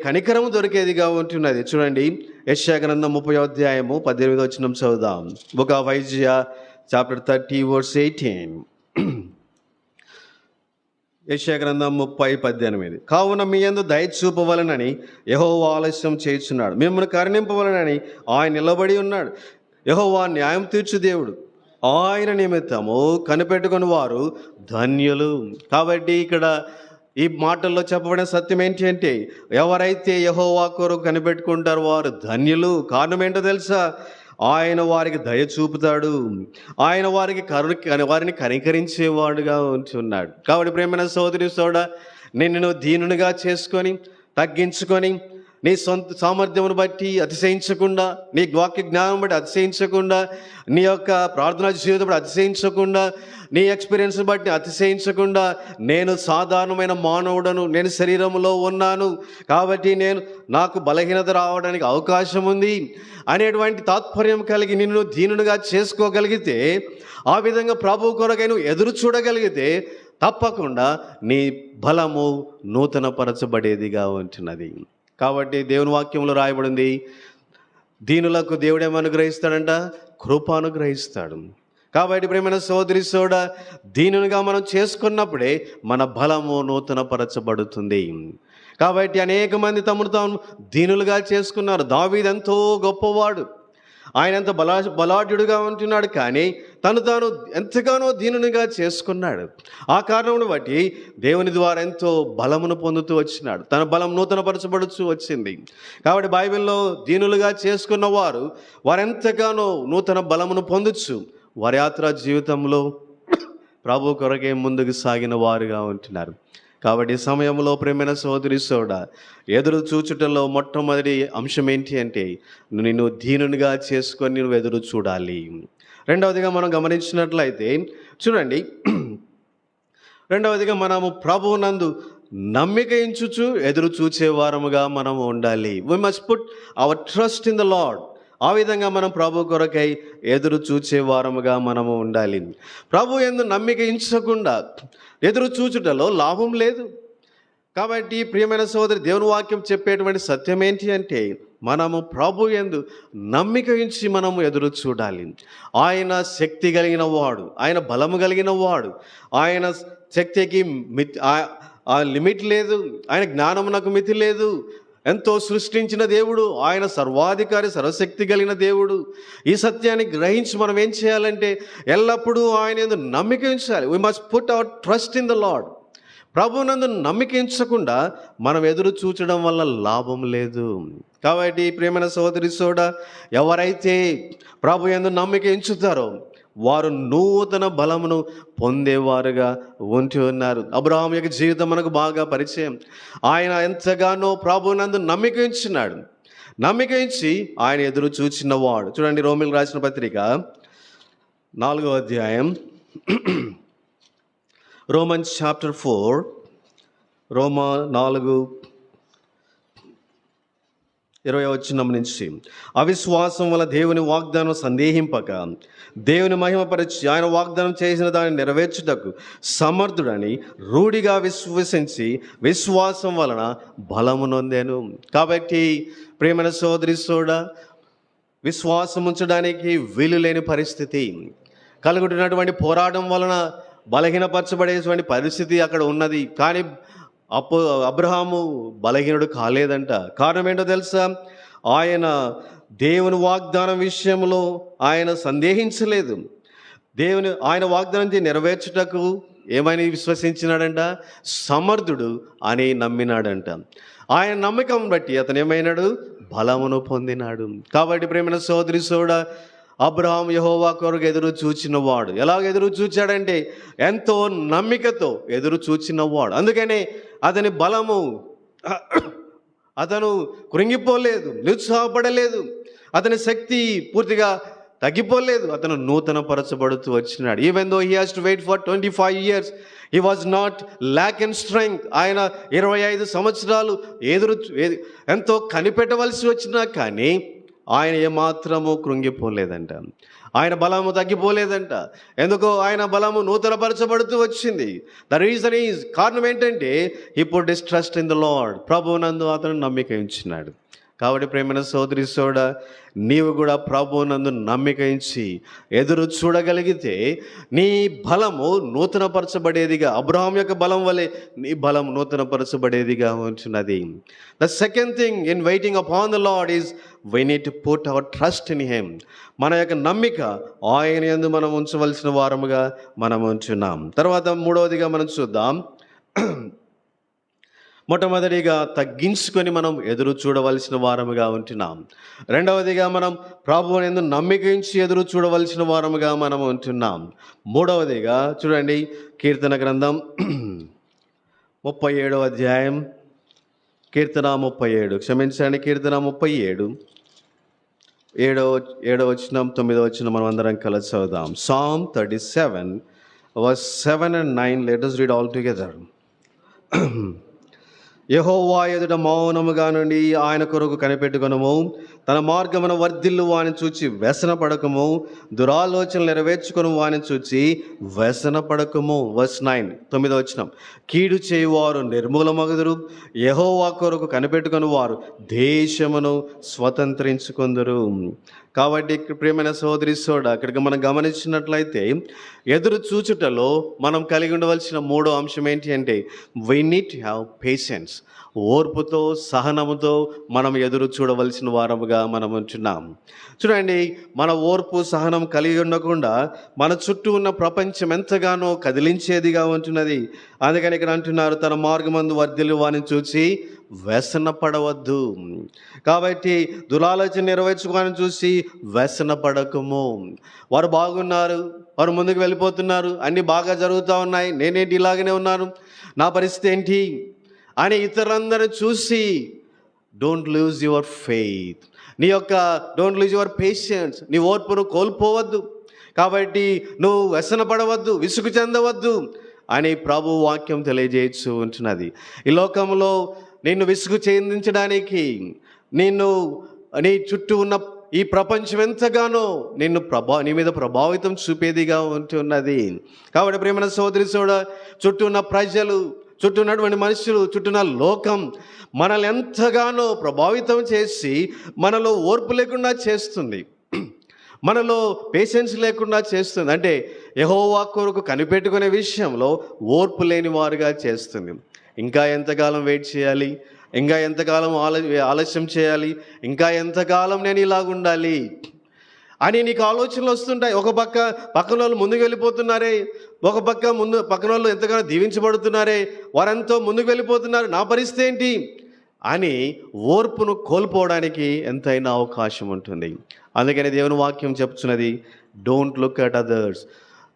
కనికరము దొరికేదిగా ఉంటున్నది. చూడండి, యెషయా గ్రంథం 30వ అధ్యాయము 18వ వచనం చదువుదాం. Book of Isaiah chapter 30 verse 18. యెషయా గ్రంథం 30:18. కావున మీ యందు దయ చూపవలనని యెహోవా ఆలస్యం చేయుచున్నాడు, మిమ్మల్ని కరుణింపవలనని ఆయన నిలబడి ఉన్నాడు. యెహోవా న్యాయం తీర్చు దేవుడు, ఆయన నిమిత్తము కనిపెట్టుకుని వారు ధన్యులు. కాబట్టి ఇక్కడ ఈ మాటల్లో చెప్పబడిన సత్యం ఏంటి అంటే, ఎవరైతే యెహోవా కొరకు కనిపెట్టుకుంటారో వారు ధన్యులు. కారణం ఏంటో తెలుసా? ఆయన వారికి దయ చూపుతాడు, ఆయన వారిని కనికరించేవాడుగా ఉంటున్నాడు. కాబట్టి ప్రియమైన సోదరి సోదరుడా, నిన్ను దీనునిగా చేసుకొని, తగ్గించుకొని, నీ సొంత సామర్థ్యమును బట్టి అతిశయించకుండా, నీ వాక్య జ్ఞానం బట్టి అతిశయించకుండా, నీ యొక్క ప్రార్థనా జీవితం బట్టి అతిశయించకుండా, నీ ఎక్స్పీరియన్స్ బట్టి అతిశయించకుండా, నేను సాధారణమైన మానవుడను, నేను శరీరంలో ఉన్నాను కాబట్టి నాకు బలహీనత రావడానికి అవకాశం ఉంది అనేటువంటి తాత్పర్యం కలిగి నిన్ను దీనునిగా చేసుకోగలిగితే, ఆ విధంగా ప్రభు కొరకై నువ్వు ఎదురు చూడగలిగితే తప్పకుండా నీ బలము నూతనపరచబడేదిగా ఉంటున్నది. కాబట్టి దేవుని వాక్యంలో రాయబడింది, దీనులకు దేవుడు ఏమనుగ్రహిస్తాడంట? కృప అనుగ్రహిస్తాడు. కాబట్టి ప్రియమైన సోదరి సోదరుడా, దీనునిగా మనం చేసుకున్నప్పుడే మన బలము నూతనపరచబడుతుంది. కాబట్టి అనేక మంది తమను తాము దీనులుగా చేసుకున్నారు. దావీదు ఎంతో గొప్పవాడు, ఆయన ఎంత బలాఢ్యుడుగా ఉంటున్నాడు, కానీ తాను ఎంతగానో దీనునిగా చేసుకున్నాడు. ఆ కారణమును బట్టి దేవుని ద్వారా ఎంతో బలమును పొందుతూ వచ్చినాడు, తన బలం నూతనపరచబడుతూ వచ్చింది. కాబట్టి బైబిల్లో దీనులుగా చేసుకున్న వారెంతగానో నూతన బలమును పొందొచ్చు. వారి యాత్రా జీవితంలో ప్రభు కొరకే ముందుకు సాగిన వారుగా ఉంటున్నారు. కాబట్టి సమయంలో ప్రేమైన సోదరి సోదరుడా, ఎదురు చూచుటలో మొట్టమొదటి అంశం ఏంటి అంటే, నిన్ను దీనునిగా చేసుకొని నువ్వు ఎదురు చూడాలి. రెండవదిగా మనం గమనించినట్లయితే చూడండి, రెండవదిగా మనము ప్రభువునందు నమ్మిక ఉంచుచు ఎదురు చూచే వారముగా మనము ఉండాలి. We must put our trust in the Lord. ఆ విధంగా మనం ప్రభు కొరకై ఎదురు చూచే వారముగా మనము ఉండాలి. ప్రభు యందు నమ్మిక ఉంచకుండా ఎదురు చూచుటలో లాభం లేదు. కాబట్టి ప్రియమైన సోదరి, దేవుని వాక్యం చెప్పేటువంటి సత్యం ఏంటి అంటే, మనము ప్రభు యందు నమ్మిక ఉంచి మనము ఎదురు చూడాలి. ఆయన శక్తి కలిగిన వాడు, ఆయన బలము కలిగిన వాడు, ఆయన శక్తికి లిమిట్ లేదు, ఆయన జ్ఞానమునకు మితి లేదు. ఎంతో సృష్టించిన దేవుడు ఆయన, సర్వాధికారి, సర్వశక్తి కలిగిన దేవుడు. ఈ సత్యాన్ని గ్రహించి మనం ఏం చేయాలంటే, ఎల్లప్పుడూ ఆయన యందు నమ్మిక ఉంచాలి. We must put our trust in the Lord. ప్రభువునందు నమ్మిక ఉంచకుండా మనం ఎదురు చూచడం వల్ల లాభం లేదు. కాబట్టి ప్రియమైన సోదరి సోదరుడా, ఎవరైతే ప్రభు యందు నమ్మిక ఉంచుతారో వారు నూతన బలమును పొందేవారుగా ఉంటూ ఉన్నారు. అబ్రహాం యొక్క జీవితం మనకు బాగా పరిచయం. ఆయన ఎంతగానో ప్రభువునందు నమ్మిక ఉంచున్నాడు. నమ్మిక ఉంచి ఆయన ఎదురు చూచినవాడు. చూడండి, రోమీయులకు రాసిన పత్రిక 4వ అధ్యాయం, రోమన్స్ చాప్టర్ 4, రోమా 4:20 నుంచి, అవిశ్వాసం వల్ల దేవుని వాగ్దానం సందేహింపక దేవుని మహిమపరిచి ఆయన వాగ్దానం చేసిన దాన్ని నెరవేర్చుటకు సమర్థుడని రూఢిగా విశ్వసించి విశ్వాసం వలన బలము నొందెను. కాబట్టి ప్రియమైన సోదరి సోడా, విశ్వాసం ఉంచడానికి వీలు లేని పరిస్థితి, కలుగుతున్నటువంటి పోరాటం వలన బలహీనపరచబడేటువంటి పరిస్థితి అక్కడ ఉన్నది. కానీ అబ్రహాము బలహీనుడు కాలేదంట. కారణం ఏంటో తెలుసా? ఆయన దేవుని వాగ్దానం విషయంలో ఆయన సందేహించలేదు. ఆయన వాగ్దానం నెరవేర్చుటకు ఏమని విశ్వసించినాడంట? సమర్థుడు అని నమ్మినాడంట. ఆయన నమ్మకం బట్టి అతను ఏమైనాడు? బలమును పొందినాడు. కాబట్టి ప్రేమైన సోదరి సోడా, అబ్రహాం యెహోవా కొరకు ఎదురు చూచినవాడు. ఎలాగ ఎదురు చూచాడంటే ఎంతో నమ్మికతో ఎదురు చూచినవాడు. అందుకనే అతని బలము, అతను కృంగిపోలేదు, నిరుత్సాహపడలేదు, అతని శక్తి పూర్తిగా తగ్గిపోలేదు. అతను నూతన పరచబడుతూ వచ్చినాడు. Even though he has to wait for 25 years, he was not lack in strength. ఆయన 25 సంవత్సరాలు ఎంతో కనిపెట్టవలసి వచ్చినా కానీ ఆయన ఏమాత్రము కృంగిపోలేదంట. ఆయన బలము తగ్గిపోలేదంట. ఎందుకో ఆయన బలము నూతనపరచబడుతూ వచ్చింది. ద రీజన్ ఈజ్, కారణం ఏంటంటే he put his trust in the Lord. ప్రభువునందు అతను నమ్మిక ఉంచినాడు. కాబట్టి ప్రేమైన సోదరి సోడా, నీవు కూడా ప్రభువునందు నమ్మిక ఉంచి ఎదురు చూడగలిగితే నీ బలము నూతనపరచబడేదిగా, అబ్రహాం యొక్క బలం వలె నీ బలం నూతనపరచబడేదిగా ఉంటున్నది. The second thing in waiting upon the lord is we need to put our trust in him. మన యొక్క నమ్మిక ఆయన యందు మనం ఉంచవలసిన వారముగా మనం ఉంచున్నాం. తర్వాత మూడవదిగా మనం చూద్దాం. మొట్టమొదటిగా తగ్గించుకొని మనం ఎదురు చూడవలసిన వారముగా ఉంటున్నాం. రెండవదిగా మనం ప్రభువు యందు నమ్మిక ఉంచి ఎదురు చూడవలసిన వారముగా మనం ఉంటున్నాం. మూడవదిగా చూడండి, కీర్తన గ్రంథం 37వ అధ్యాయం, కీర్తన 37, క్షమించండి, కీర్తన 37, 7వ వచనం, 9వ వచనం మనం అందరం కలిసి చదువుదాం. Psalm 37 verse 7 and 9. Let us read all together. యెహోవా ఎదుట మౌనముగా నుండి ఆయన కొరకు కనిపెట్టుకొనుము. తన మార్గమున వర్ధిల్లు వాని చూచి వ్యసన పడకము. దురాలోచనలు నెరవేర్చుకొని వాని చూచి వ్యసన పడకము. వర్స్ 9, 9వ వచనం. కీడు చేయువారు నిర్మూలమగుదురు, యెహోవా కొరకు కనిపెట్టుకొని వారు దేశమును స్వతంత్రించుకొందురు. కాబట్టి ప్రియమైన సోదరి సోడా, అక్కడికి మనం గమనించినట్లయితే ఎదురు చూచుటలో మనం కలిగి ఉండవలసిన మూడో అంశం ఏంటి అంటే we need to have patience. ఓర్పుతో, సహనముతో మనం ఎదురు చూడవలసిన వారముగా మనం ఉంటున్నాం. చూడండి, మన ఓర్పు సహనం కలిగి ఉండకుండా మన చుట్టూ ఉన్న ప్రపంచం ఎంతగానో కదిలించేదిగా ఉంటున్నది. అందుకని ఇక్కడ అంటున్నారు, తన మార్గమందు వర్ధిల్లు వాని చూసి వ్యసన పడవద్దు. కాబట్టి దురాలోచన నెరవేర్చుకోవాలని చూసి వ్యసన పడకము. వారు బాగున్నారు, వారు ముందుకు వెళ్ళిపోతున్నారు, అన్నీ బాగా జరుగుతూ ఉన్నాయి, నేనేంటి ఇలాగనే ఉన్నాను, నా పరిస్థితి ఏంటి అని ఇతరులందరూ చూసి don't lose your faith, don't lose your patience, నీ ఓర్పును కోల్పోవద్దు. కాబట్టి నువ్వు వ్యసన పడవద్దు, విసుగు చెందవద్దు అని ప్రభు వాక్యం తెలియజేయచ్చు ఉంటున్నది. ఈ లోకంలో నిన్ను విసుగు చెందించడానికి, నీ చుట్టూ ఉన్న ఈ ప్రపంచం ఎంతగానో నీ మీద ప్రభావితం చూపేదిగా ఉంటున్నది. కాబట్టి ప్రియమైన సోదరి సోడా, చుట్టూ ఉన్న ప్రజలు, చుట్టూ ఉన్నటువంటి మనుషులు, చుట్టూ ఉన్న లోకం మనల్ని ఎంతగానో ప్రభావితం చేసి మనలో ఓర్పు లేకుండా చేస్తుంది, మనలో పేషెన్స్ లేకుండా చేస్తుంది. అంటే యెహోవా కొరకు కనిపెట్టుకునే విషయంలో ఓర్పు లేని వారుగా చేస్తుంది. ఇంకా ఎంతకాలం వెయిట్ చేయాలి, ఇంకా ఎంతకాలం ఆలస్యం చేయాలి, ఇంకా ఎంతకాలం నేను ఇలాగుండాలి అని నీకు ఆలోచనలు వస్తుంటాయి. ఒక పక్కన వాళ్ళు ముందుకు వెళ్ళిపోతున్నారే, ఒక పక్కన వాళ్ళు ఎంతగానో దీవించబడుతున్నారే, వారెంతో ముందుకు వెళ్ళిపోతున్నారు, నా పరిస్థితి ఏంటి అని ఓర్పును కోల్పోవడానికి ఎంతైనా అవకాశం ఉంటుంది. అందుకని దేవుని వాక్యం చెప్తున్నది, డోంట్ లుక్ అట్ అదర్స్.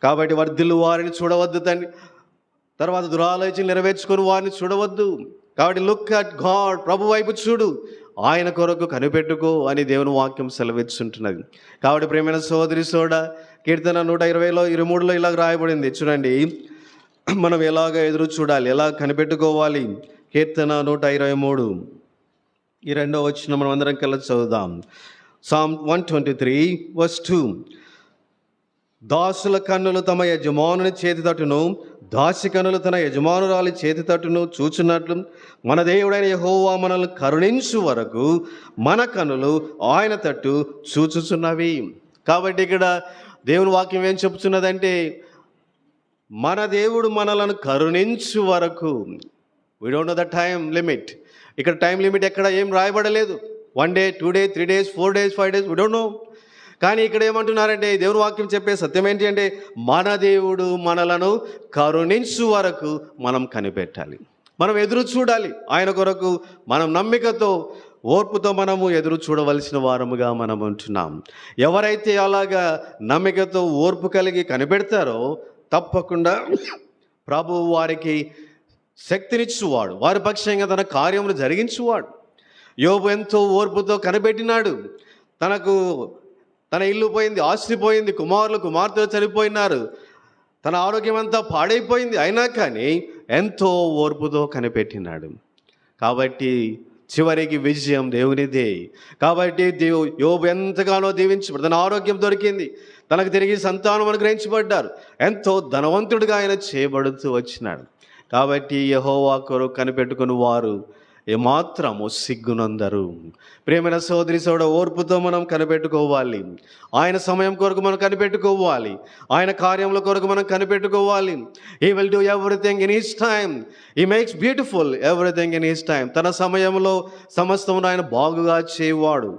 కాబట్టి వర్ధిల్లు వారిని చూడవద్దు తండ్రి, తర్వాత దురాలోచనలు నెరవేర్చుకొని వారిని చూడవద్దు. కాబట్టి లుక్ అట్ గాడ్, ప్రభు వైపు చూడు, ఆయన కొరకు కనిపెట్టుకో అని దేవుని వాక్యం సెలవిస్తుంటున్నది. కాబట్టి ప్రియమైన సోదరి కీర్తన 123లో ఇలాగ రాయబడింది చూడండి, మనం ఎలాగ ఎదురు చూడాలి, ఎలా కనిపెట్టుకోవాలి. కీర్తన 123 ఈ 2వ వచనం మనం అందరం కలిసి చదువుదాం. Psalm 123:2. దాసుల కన్నులు తమ యజమానుని చేతి తట్టును, దాసి కన్నులు తన యజమానురాలి చేతి తట్టును చూచున్నట్లు మన దేవుడైన యెహోవా మనల్ని కరుణించు వరకు మన కన్నులు ఆయన తట్టు చూచుచున్నవి. కాబట్టి ఇక్కడ దేవుని వాక్యం ఏం చెప్తున్నదంటే, మన దేవుడు మనలను కరుణించు వరకు. We don't know the time limit. ఇక్కడ టైం లిమిట్ ఎక్కడ ఏం రాయబడలేదు. 1 day, 2 days, 3 days, 4 days, 5 days, we don't know. కానీ ఇక్కడ ఏమంటున్నారంటే, దేవుని వాక్యం చెప్పే సత్యం ఏంటి అంటే, మన దేవుడు మనలను కరుణించు వరకు మనం కనిపెట్టాలి, మనం ఎదురు చూడాలి. ఆయన కొరకు మనం నమ్మికతో, ఓర్పుతో మనము ఎదురు చూడవలసిన వారముగా మనం ఉంటున్నాం. ఎవరైతే అలాగా నమ్మికతో ఓర్పు కలిగి కనిపెడతారో తప్పకుండా ప్రభువు వారికి శక్తినిచ్చువాడు, వారి పక్షంగా తన కార్యములు జరిగించువాడు. యోబు ఎంతో ఓర్పుతో కనిపెట్టినాడు. తన ఇల్లు పోయింది, ఆస్తి పోయింది, కుమారులు కుమార్తెలు చనిపోయినారు, తన ఆరోగ్యం అంతా పాడైపోయింది, అయినా కానీ ఎంతో ఓర్పుతో కనిపెట్టినాడు. కాబట్టి చివరికి విజయం దేవునిదే. కాబట్టి యోబు ఎంతగానో దీవించబడి తన ఆరోగ్యం దొరికింది, తనకు తిరిగి సంతానం అనుగ్రహించబడ్డారు, ఎంతో ధనవంతుడిగా ఆయన చేయబడుతూ వచ్చినాడు. కాబట్టి యెహోవా కొరకు కనిపెట్టుకుని వారు ఏమాత్రము సిగ్గునందరు. ప్రియమైన సోదరి ఓర్పుతో మనం కనిపెట్టుకోవాలి. ఆయన సమయం కొరకు మనం కనిపెట్టుకోవాలి. ఆయన కార్యముల కొరకు మనం కనిపెట్టుకోవాలి. He will do everything in his time. He makes beautiful everything in his time. తన సమయంలో సమస్తమును ఆయన బాగుగా చేయవాడు.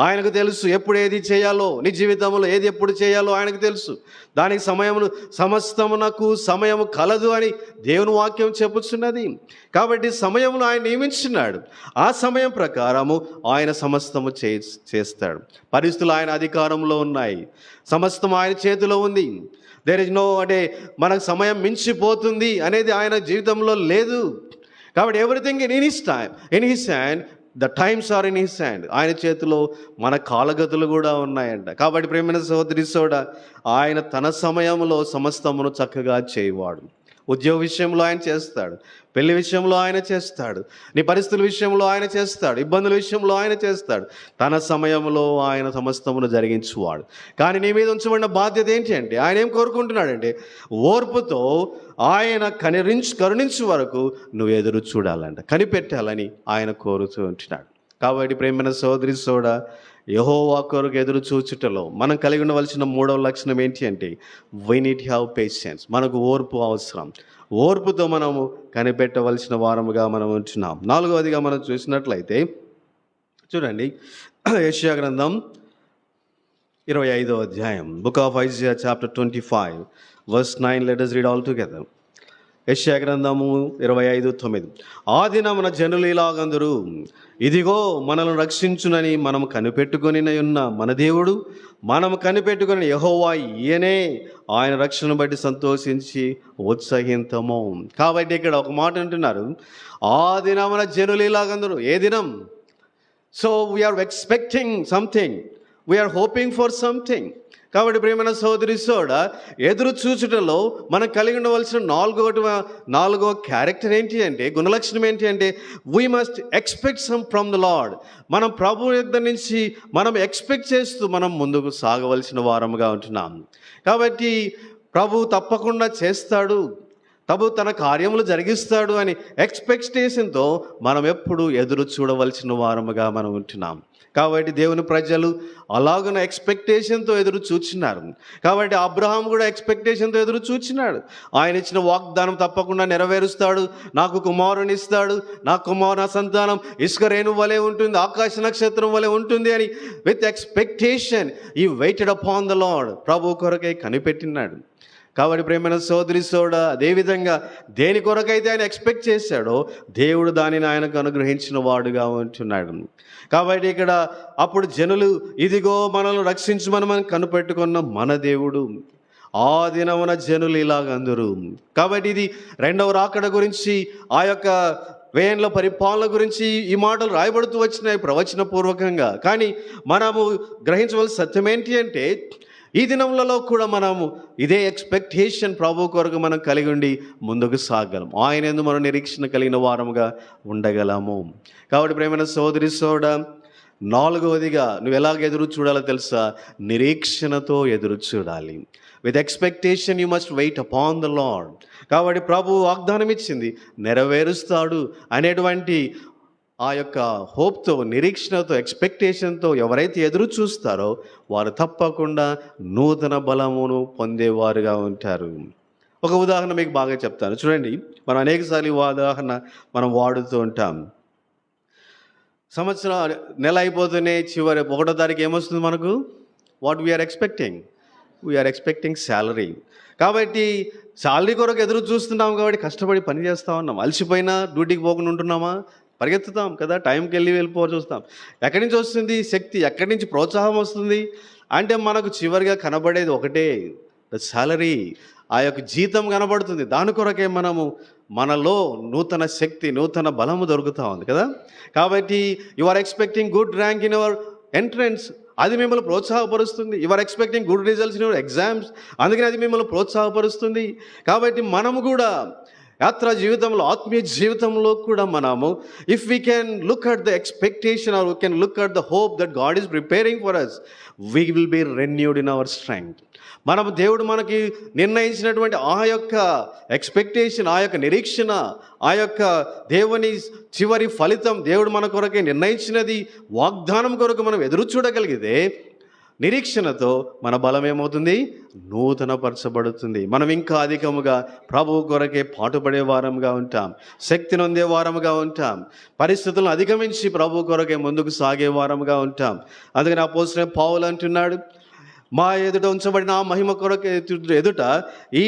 ఆయనకు తెలుసు ఎప్పుడు ఏది చేయాలో, నీ జీవితంలో ఏది ఎప్పుడు చేయాలో ఆయనకు తెలుసు. దానికి సమస్తమునకు సమయము కలదు అని దేవుని వాక్యం చెప్పుచున్నది. కాబట్టి సమయమును ఆయన నియమించున్నాడు. ఆ సమయం ప్రకారము ఆయన సమస్తము చేస్తాడు. పరిస్థితులు ఆయన అధికారంలో ఉన్నాయి, సమస్తం ఆయన చేతిలో ఉంది. దేర్ ఇస్ నో అంటే మనకు సమయం మించిపోతుంది అనేది ఆయన జీవితంలో లేదు. కాబట్టి everything in his time, in his hand. The times are in his hand. ఆయన చేతిలో మన కాలగతులు కూడా ఉన్నాయంట. కాబట్టి ప్రియమైన సోదరి ఆయన తన సమయంలో సమస్తమును చక్కగా చేయవాడు. ఉద్యోగ విషయంలో ఆయన చేస్తాడు, పెళ్లి విషయంలో ఆయన చేస్తాడు, నీ పరిస్థితుల విషయంలో ఆయన చేస్తాడు, ఇబ్బందుల విషయంలో ఆయన చేస్తాడు. తన సమయంలో ఆయన సమస్తమును జరిగించువాడు. కానీ నీ మీద ఉంచబడిన బాధ్యత ఏంటి అంటే, ఆయన ఏం కోరుకుంటున్నాడంటే, ఓర్పుతో ఆయన కరుణించు వరకు నువ్వు ఎదురు చూడాలంట, కనిపెట్టాలని ఆయన కోరుతూ ఉంటున్నాడు. కాబట్టి ప్రేమైన సోదరి యెహోవా కొరకు ఎదురు చూచుటలో మనం కలిగి ఉండవలసిన 3వ లక్షణం ఏంటి అంటే, వీ నీడ్ హ్యావ్ పేషెన్స్. మనకు ఓర్పు అవసరం. ఓర్పుతో మనము కనిపెట్టవలసిన వారముగా మనం ఉంటున్నాం. 4వదిగా మనం చూసినట్లయితే చూడండి, యెషయా గ్రంథం 25వ అధ్యాయం, book of Isaiah chapter 25:9. Let us read all together. యెషయా గ్రంథము 25:9. ఆ దినమున జనులు ఇలాగందురు, ఇదిగో మనల్ని రక్షించునని మనం కనిపెట్టుకొని ఉన్న మన దేవుడు, మనం కనిపెట్టుకుని యెహోవా ఈయనే, ఆయన రక్షణ బట్టి సంతోషించి ఉత్సహింతము. కాబట్టి ఇక్కడ ఒక మాట అంటున్నారు, ఆ దినమున జనులు ఇలాగందురు. ఏ దినం? So we are expecting something, we are hoping for something. కాబట్టి ప్రియమైన సోదరి ఎదురు చూచుటలో మనం కలిగి ఉండవలసిన నాలుగో క్యారెక్టర్ ఏంటి అంటే, గుణలక్షణం ఏంటి అంటే, we must expect sum from the lord. మనం ప్రభు దగ్గర నుంచి మనం ఎక్స్పెక్ట్ చేస్తూ మనం ముందుకు సాగవలసిన వారముగా ఉంటున్నాం. కాబట్టి ప్రభు తప్పకుండా చేస్తాడు, ప్రభు తన కార్యములు జరిగిస్తాడు అని ఎక్స్పెక్టేషన్తో మనం ఎప్పుడు ఎదురు చూడవలసిన వారముగా మనం ఉంటున్నాం. కాబట్టి దేవుని ప్రజలు అలాగున ఎక్స్పెక్టేషన్తో ఎదురు చూచినారు. కాబట్టి అబ్రహాం కూడా ఎక్స్పెక్టేషన్తో ఎదురు చూచినాడు. ఆయన ఇచ్చిన వాగ్దానం తప్పకుండా నెరవేరుస్తాడు, నాకు కుమారుని ఇస్తాడు, నా సంతానం ఇసుక రేణు వలె ఉంటుంది, ఆకాశ నక్షత్రం వలె ఉంటుంది అని విత్ ఎక్స్పెక్టేషన్ ఈ వెయిటెడ్ అపాన్ ద లార్డ్. ప్రభు కొరకై కనిపెట్టినాడు. కాబట్టి ప్రేమైన సోదరి సోడా అదేవిధంగా దేని కొరకైతే ఆయన ఎక్స్పెక్ట్ చేశాడో దేవుడు దానిని ఆయనకు అనుగ్రహించిన వాడుగా ఉంటున్నాడు. కాబట్టి ఇక్కడ అప్పుడు జనులు ఇదిగో మనల్ని రక్షించమని మనం కనిపెట్టుకున్న మన దేవుడు, ఆ దినమున జనులు ఇలాగందరూ. కాబట్టి ఇది రెండవ రాకడ గురించి, ఆ యొక్క వేయంలో పరిపాలన గురించి ఈ మాటలు రాయబడుతూ వచ్చినాయి ప్రవచన పూర్వకంగా. కానీ మనము గ్రహించవలసిన సత్యం ఏంటి అంటే, ఈ దినములలో కూడా మనము ఇదే ఎక్స్పెక్టేషన్ ప్రభు కొరకు మనం కలిగి ఉండి ముందుకు సాగలం. ఆయన యందు మనం నిరీక్షణ కలిగిన వారముగా ఉండగలము. కాబట్టి ప్రేమైన సోదరి సోడ, నాలుగవదిగా నువ్వు ఎలాగ ఎదురు చూడాలో తెలుసా? నిరీక్షణతో ఎదురు చూడాలి. With expectation you must wait upon the Lord. కాబట్టి ప్రభు వాగ్దానం ఇచ్చింది నెరవేరుస్తాడు అనేటువంటి ఆ యొక్క హోప్తో, నిరీక్షణతో, ఎక్స్పెక్టేషన్తో ఎవరైతే ఎదురు చూస్తారో వారు తప్పకుండా నూతన బలమును పొందేవారుగా ఉంటారు. ఒక ఉదాహరణ మీకు బాగా చెప్తాను చూడండి. మనం అనేకసార్లు ఈ ఉదాహరణ మనం వాడుతూ ఉంటాం. సంవత్సరం నెల అయిపోతూనే చివరి 1వ తారీఖు ఏమొస్తుంది మనకు? What we are expecting? We are expecting salary. కాబట్టి శాలరీ కొరకు ఎదురు చూస్తున్నాం, కాబట్టి కష్టపడి పని చేస్తూ ఉన్నాం. అలసిపోయినా డ్యూటీకి పోకుండా ఉంటున్నామా? పరిగెత్తుతాం కదా, టైంకి వెళ్ళిపోవచ్చు చూస్తాం. ఎక్కడి నుంచి వస్తుంది శక్తి? ఎక్కడి నుంచి ప్రోత్సాహం వస్తుంది అంటే మనకు చివరిగా కనబడేది ఒకటే, ద శాలరీ. ఆ యొక్క జీతం కనబడుతుంది. దాని కొరకే మనలో నూతన శక్తి, నూతన బలము దొరుకుతూ ఉంది కదా. కాబట్టి you are expecting good rank in our entrance, అది మిమ్మల్ని ప్రోత్సాహపరుస్తుంది. You are expecting good results in your exams, అందుకని అది మిమ్మల్ని ప్రోత్సాహపరుస్తుంది. కాబట్టి మనము కూడా యాత్రా జీవితంలో, ఆత్మీయ జీవితంలో కూడా మనము if we can look at the expectation or we can look at the hope that God is preparing for us, we will be renewed in our strength. దేవుడు మనకి నిర్ణయించినటువంటి ఆ యొక్క ఎక్స్పెక్టేషన్, ఆ యొక్క నిరీక్షణ, ఆ యొక్క దేవుని చివరి ఫలితం, దేవుడు మన కొరకే నిర్ణయించినది, వాగ్దానం కొరకు మనం ఎదురు చూడగలిగితే నిరీక్షణతో మన బలం ఏమవుతుంది? నూతనపరచబడుతుంది. మనం ఇంకా అధికముగా ప్రభువు కొరకే పాటుపడే వారముగా ఉంటాం, శక్తి నొందే వారముగా ఉంటాం, పరిస్థితులను అధిగమించి ప్రభు కొరకే ముందుకు సాగే వారముగా ఉంటాం. అందుకని అపోస్తలుడైన పౌలు అంటున్నాడు, మా ఎదుట ఉంచబడిన ఆ మహిమ కొరకు ఎదుట ఈ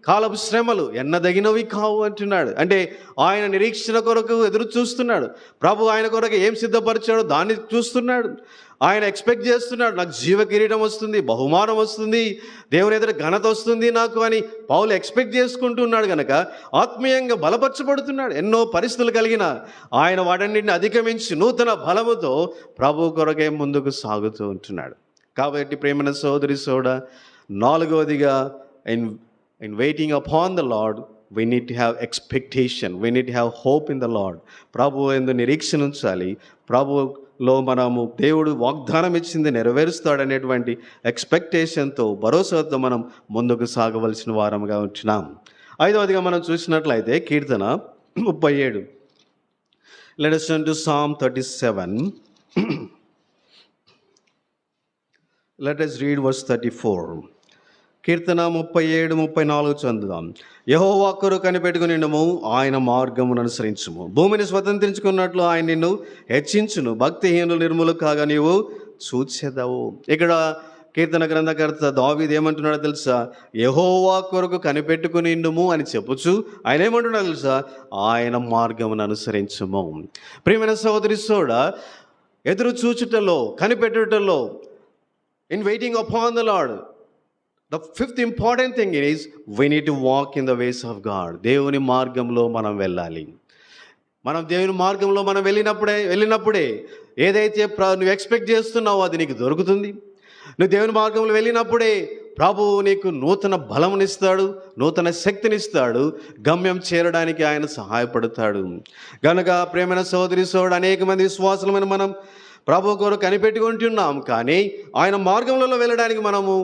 కాలపు శ్రమలు ఎన్నదగినవి కావు అంటున్నాడు. అంటే ఆయన నిరీక్షణ కొరకు ఎదురు చూస్తున్నాడు. ప్రభు ఆయన కొరకు ఏం సిద్ధపరిచాడో దాన్ని చూస్తున్నాడు. ఆయన ఎక్స్పెక్ట్ చేస్తున్నాడు, నాకు జీవ కిరీటం వస్తుంది, బహుమానం వస్తుంది, దేవుని ఎదుట ఘనత వస్తుంది నాకు అని పౌలు ఎక్స్పెక్ట్ చేసుకుంటున్నాడు. కనుక ఆత్మీయంగా బలపరచబడుతున్నాడు. ఎన్నో పరిస్థితులు కలిగిన ఆయన వాటన్నిటిని అధిగమించి నూతన బలముతో ప్రభు కొరకే ముందుకు సాగుతూ ఉంటున్నాడు. కాబట్టి ప్రేమైన సోదరి సోడ, నాలుగవదిగా in waiting upon the lord we need to have expectation, we need to have hope in the Lord. ప్రభు యందు నిరీక్షణ ఉంచాలి. ప్రభులో మనము దేవుడు వాగ్దానం ఇచ్చింది నెరవేరుస్తాడనేటువంటి ఎక్స్పెక్టేషన్తో, భరోసాతో మనం ముందుకు సాగవలసిన వారముగా ఉంటున్నాం. ఐదవదిగా మనం చూసినట్లయితే కీర్తన 37. Let us turn to Psalm 37. Let us read verse 34. కీర్తన 37-34 చదువుదాం. యెహోవా కొరకు కనిపెట్టుకుని నిన్ను, ఆయన మార్గమును అనుసరించుము. భూమిని స్వతంత్రించుకున్నట్లు ఆయన నిన్ను హెచ్చించును. భక్తిహీనులు నిర్మూలు కాగా నీవు చూచెదవు. ఇక్కడ కీర్తన గ్రంథకర్త దావీదు ఏమంటున్నాడో తెలుసా? యెహోవా కొరకు కనిపెట్టుకుని నిన్నుము అని చెప్పుచు ఆయన ఏమంటున్నాడో తెలుసా? ఆయన మార్గమును అనుసరించుము. ప్రియమైన సహోదరి సోడ, ఎదురు చూచుటలో, కనిపెట్టుటలో, in waiting upon the Lord, the fifth important thing is we need to walk in the ways of God. దేవుని మార్గంలో మనం వెళ్ళాలి. మనం దేవుని మార్గంలో మనం వెళ్ళినప్పుడే ఏదైతే నువ్వు ఎక్స్పెక్ట్ చేస్తున్నావో అది నీకు దొరుకుతుంది. నువ్వు దేవుని మార్గంలో వెళ్ళినప్పుడే ప్రభువు నీకు నూతన బలమునిస్తాడు, నూతన శక్తినిస్తాడు, గమ్యం చేరడానికి ఆయన సహాయపడతాడు. కనుక ప్రేమైన సోదరి సోదరుడు, అనేక మంది విశ్వాసులమైన మనం ప్రభు కొరకు కనిపెట్టుకుంటున్నాం, కానీ ఆయన మార్గంలో వెళ్ళడానికి మనము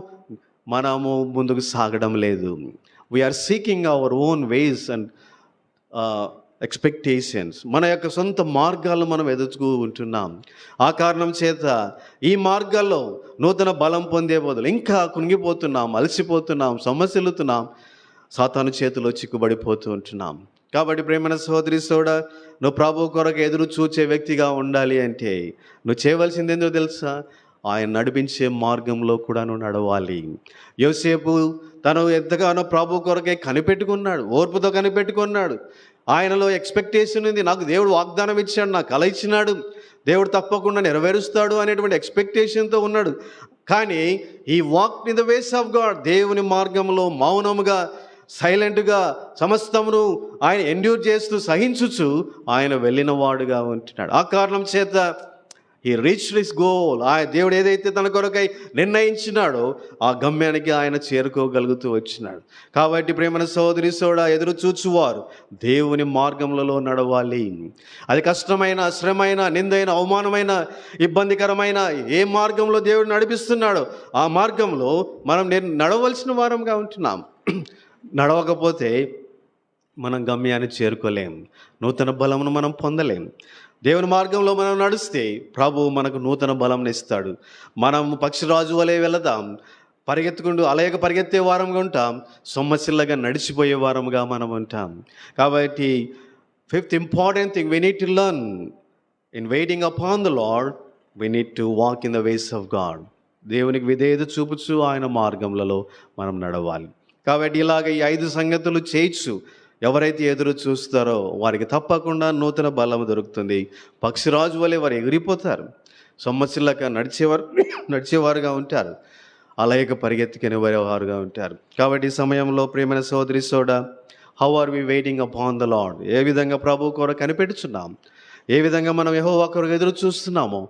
ముందుకు సాగడం లేదు. We are seeking our own ways and expectations. మన యొక్క సొంత మార్గాలను మనం ఎదుర్కొంటూ ఉంటున్నాం. ఆ కారణం చేత ఈ మార్గాల్లో నూతన బలం పొందే బదులు ఇంకా కుంగిపోతున్నాం, అలసిపోతున్నాం, సమస్యలుతున్నాం, సాతాను చేతిలో చిక్కుబడిపోతూ ఉంటున్నాం. కాబట్టి ప్రేమైన సహోదరి సోడ, నువ్వు ప్రభు కొరకు ఎదురు చూచే వ్యక్తిగా ఉండాలి అంటే నువ్వు చేయవలసింది ఏందో తెలుసా? ఆయన నడిపించే మార్గంలో కూడా నువ్వు నడవాలి. యోసేపు తను ఎంతగానో ప్రభు కొరకే కనిపెట్టుకున్నాడు, ఓర్పుతో కనిపెట్టుకున్నాడు. ఆయనలో ఎక్స్పెక్టేషన్ ఉంది, నాకు దేవుడు వాగ్దానం ఇచ్చాడు, నాకు కల ఇచ్చినాడు, దేవుడు తప్పకుండా నెరవేరుస్తాడు అనేటువంటి ఎక్స్పెక్టేషన్తో ఉన్నాడు. కానీ ఈ walk in the ways of God, దేవుని మార్గంలో మౌనముగా సైలెంట్గా సమస్తమును ఆయన ఎండ్యూర్ చేస్తూ సహించుచు ఆయన వెళ్ళిన వాడుగా ఉంటున్నాడు. ఆ కారణం చేత ఈ రీచ్ దిస్ గోల్, ఆ దేవుడు ఏదైతే తన కొరకై నిర్ణయించినాడో ఆ గమ్యానికి ఆయన చేరుకోగలుగుతూ వచ్చినాడు. కాబట్టి ప్రేమన సోదరి సోడా, ఎదురు చూచువారు దేవుని మార్గములలో నడవాలి. అది కష్టమైన, శ్రమైన, నిందైన, అవమానమైన, ఇబ్బందికరమైన ఏ మార్గంలో దేవుడు నడిపిస్తున్నాడో ఆ మార్గంలో మనం నడవలసిన వారంగా ఉంటున్నాం. నడవకపోతే మనం గమ్యాన్ని చేరుకోలేం, నూతన బలమును మనం పొందలేం. దేవుని మార్గంలో మనం నడిస్తే ప్రభు మనకు నూతన బలం ఇస్తాడు. మనం పక్షిరాజు వలె వెళదాం, పరిగెత్తుకుంటూ అలయక పరిగెత్తే వారంగా ఉంటాం, సొమ్మసిల్లగా నడిచిపోయే వారంగా మనం ఉంటాం. కాబట్టి fifth important thing we need to learn in waiting upon the lord, we need to walk in the ways of God. దేవునికి విధేయత చూపుచు ఆయన మార్గంలో మనం నడవాలి. కాబట్టి ఇలాగ ఈ 5 సంగతులు చేయొచ్చు ఎవరైతే ఎదురు చూస్తారో వారికి తప్పకుండా నూతన బలం దొరుకుతుంది. పక్షిరాజు వలె వారు ఎగిరిపోతారు, సొమ్మసిల్లక నడిచేవారుగా ఉంటారు, అలయక పరిగెత్తుకునే వారుగా ఉంటారు. కాబట్టి ఈ సమయంలో ప్రియమైన సోదరి సోడా, how are we waiting upon the Lord? ఏ విధంగా ప్రభు కొరకు కనిపెట్టుచున్నాం, ఏ విధంగా మనం యెహోవా కొరకు ఎదురు చూస్తున్నామో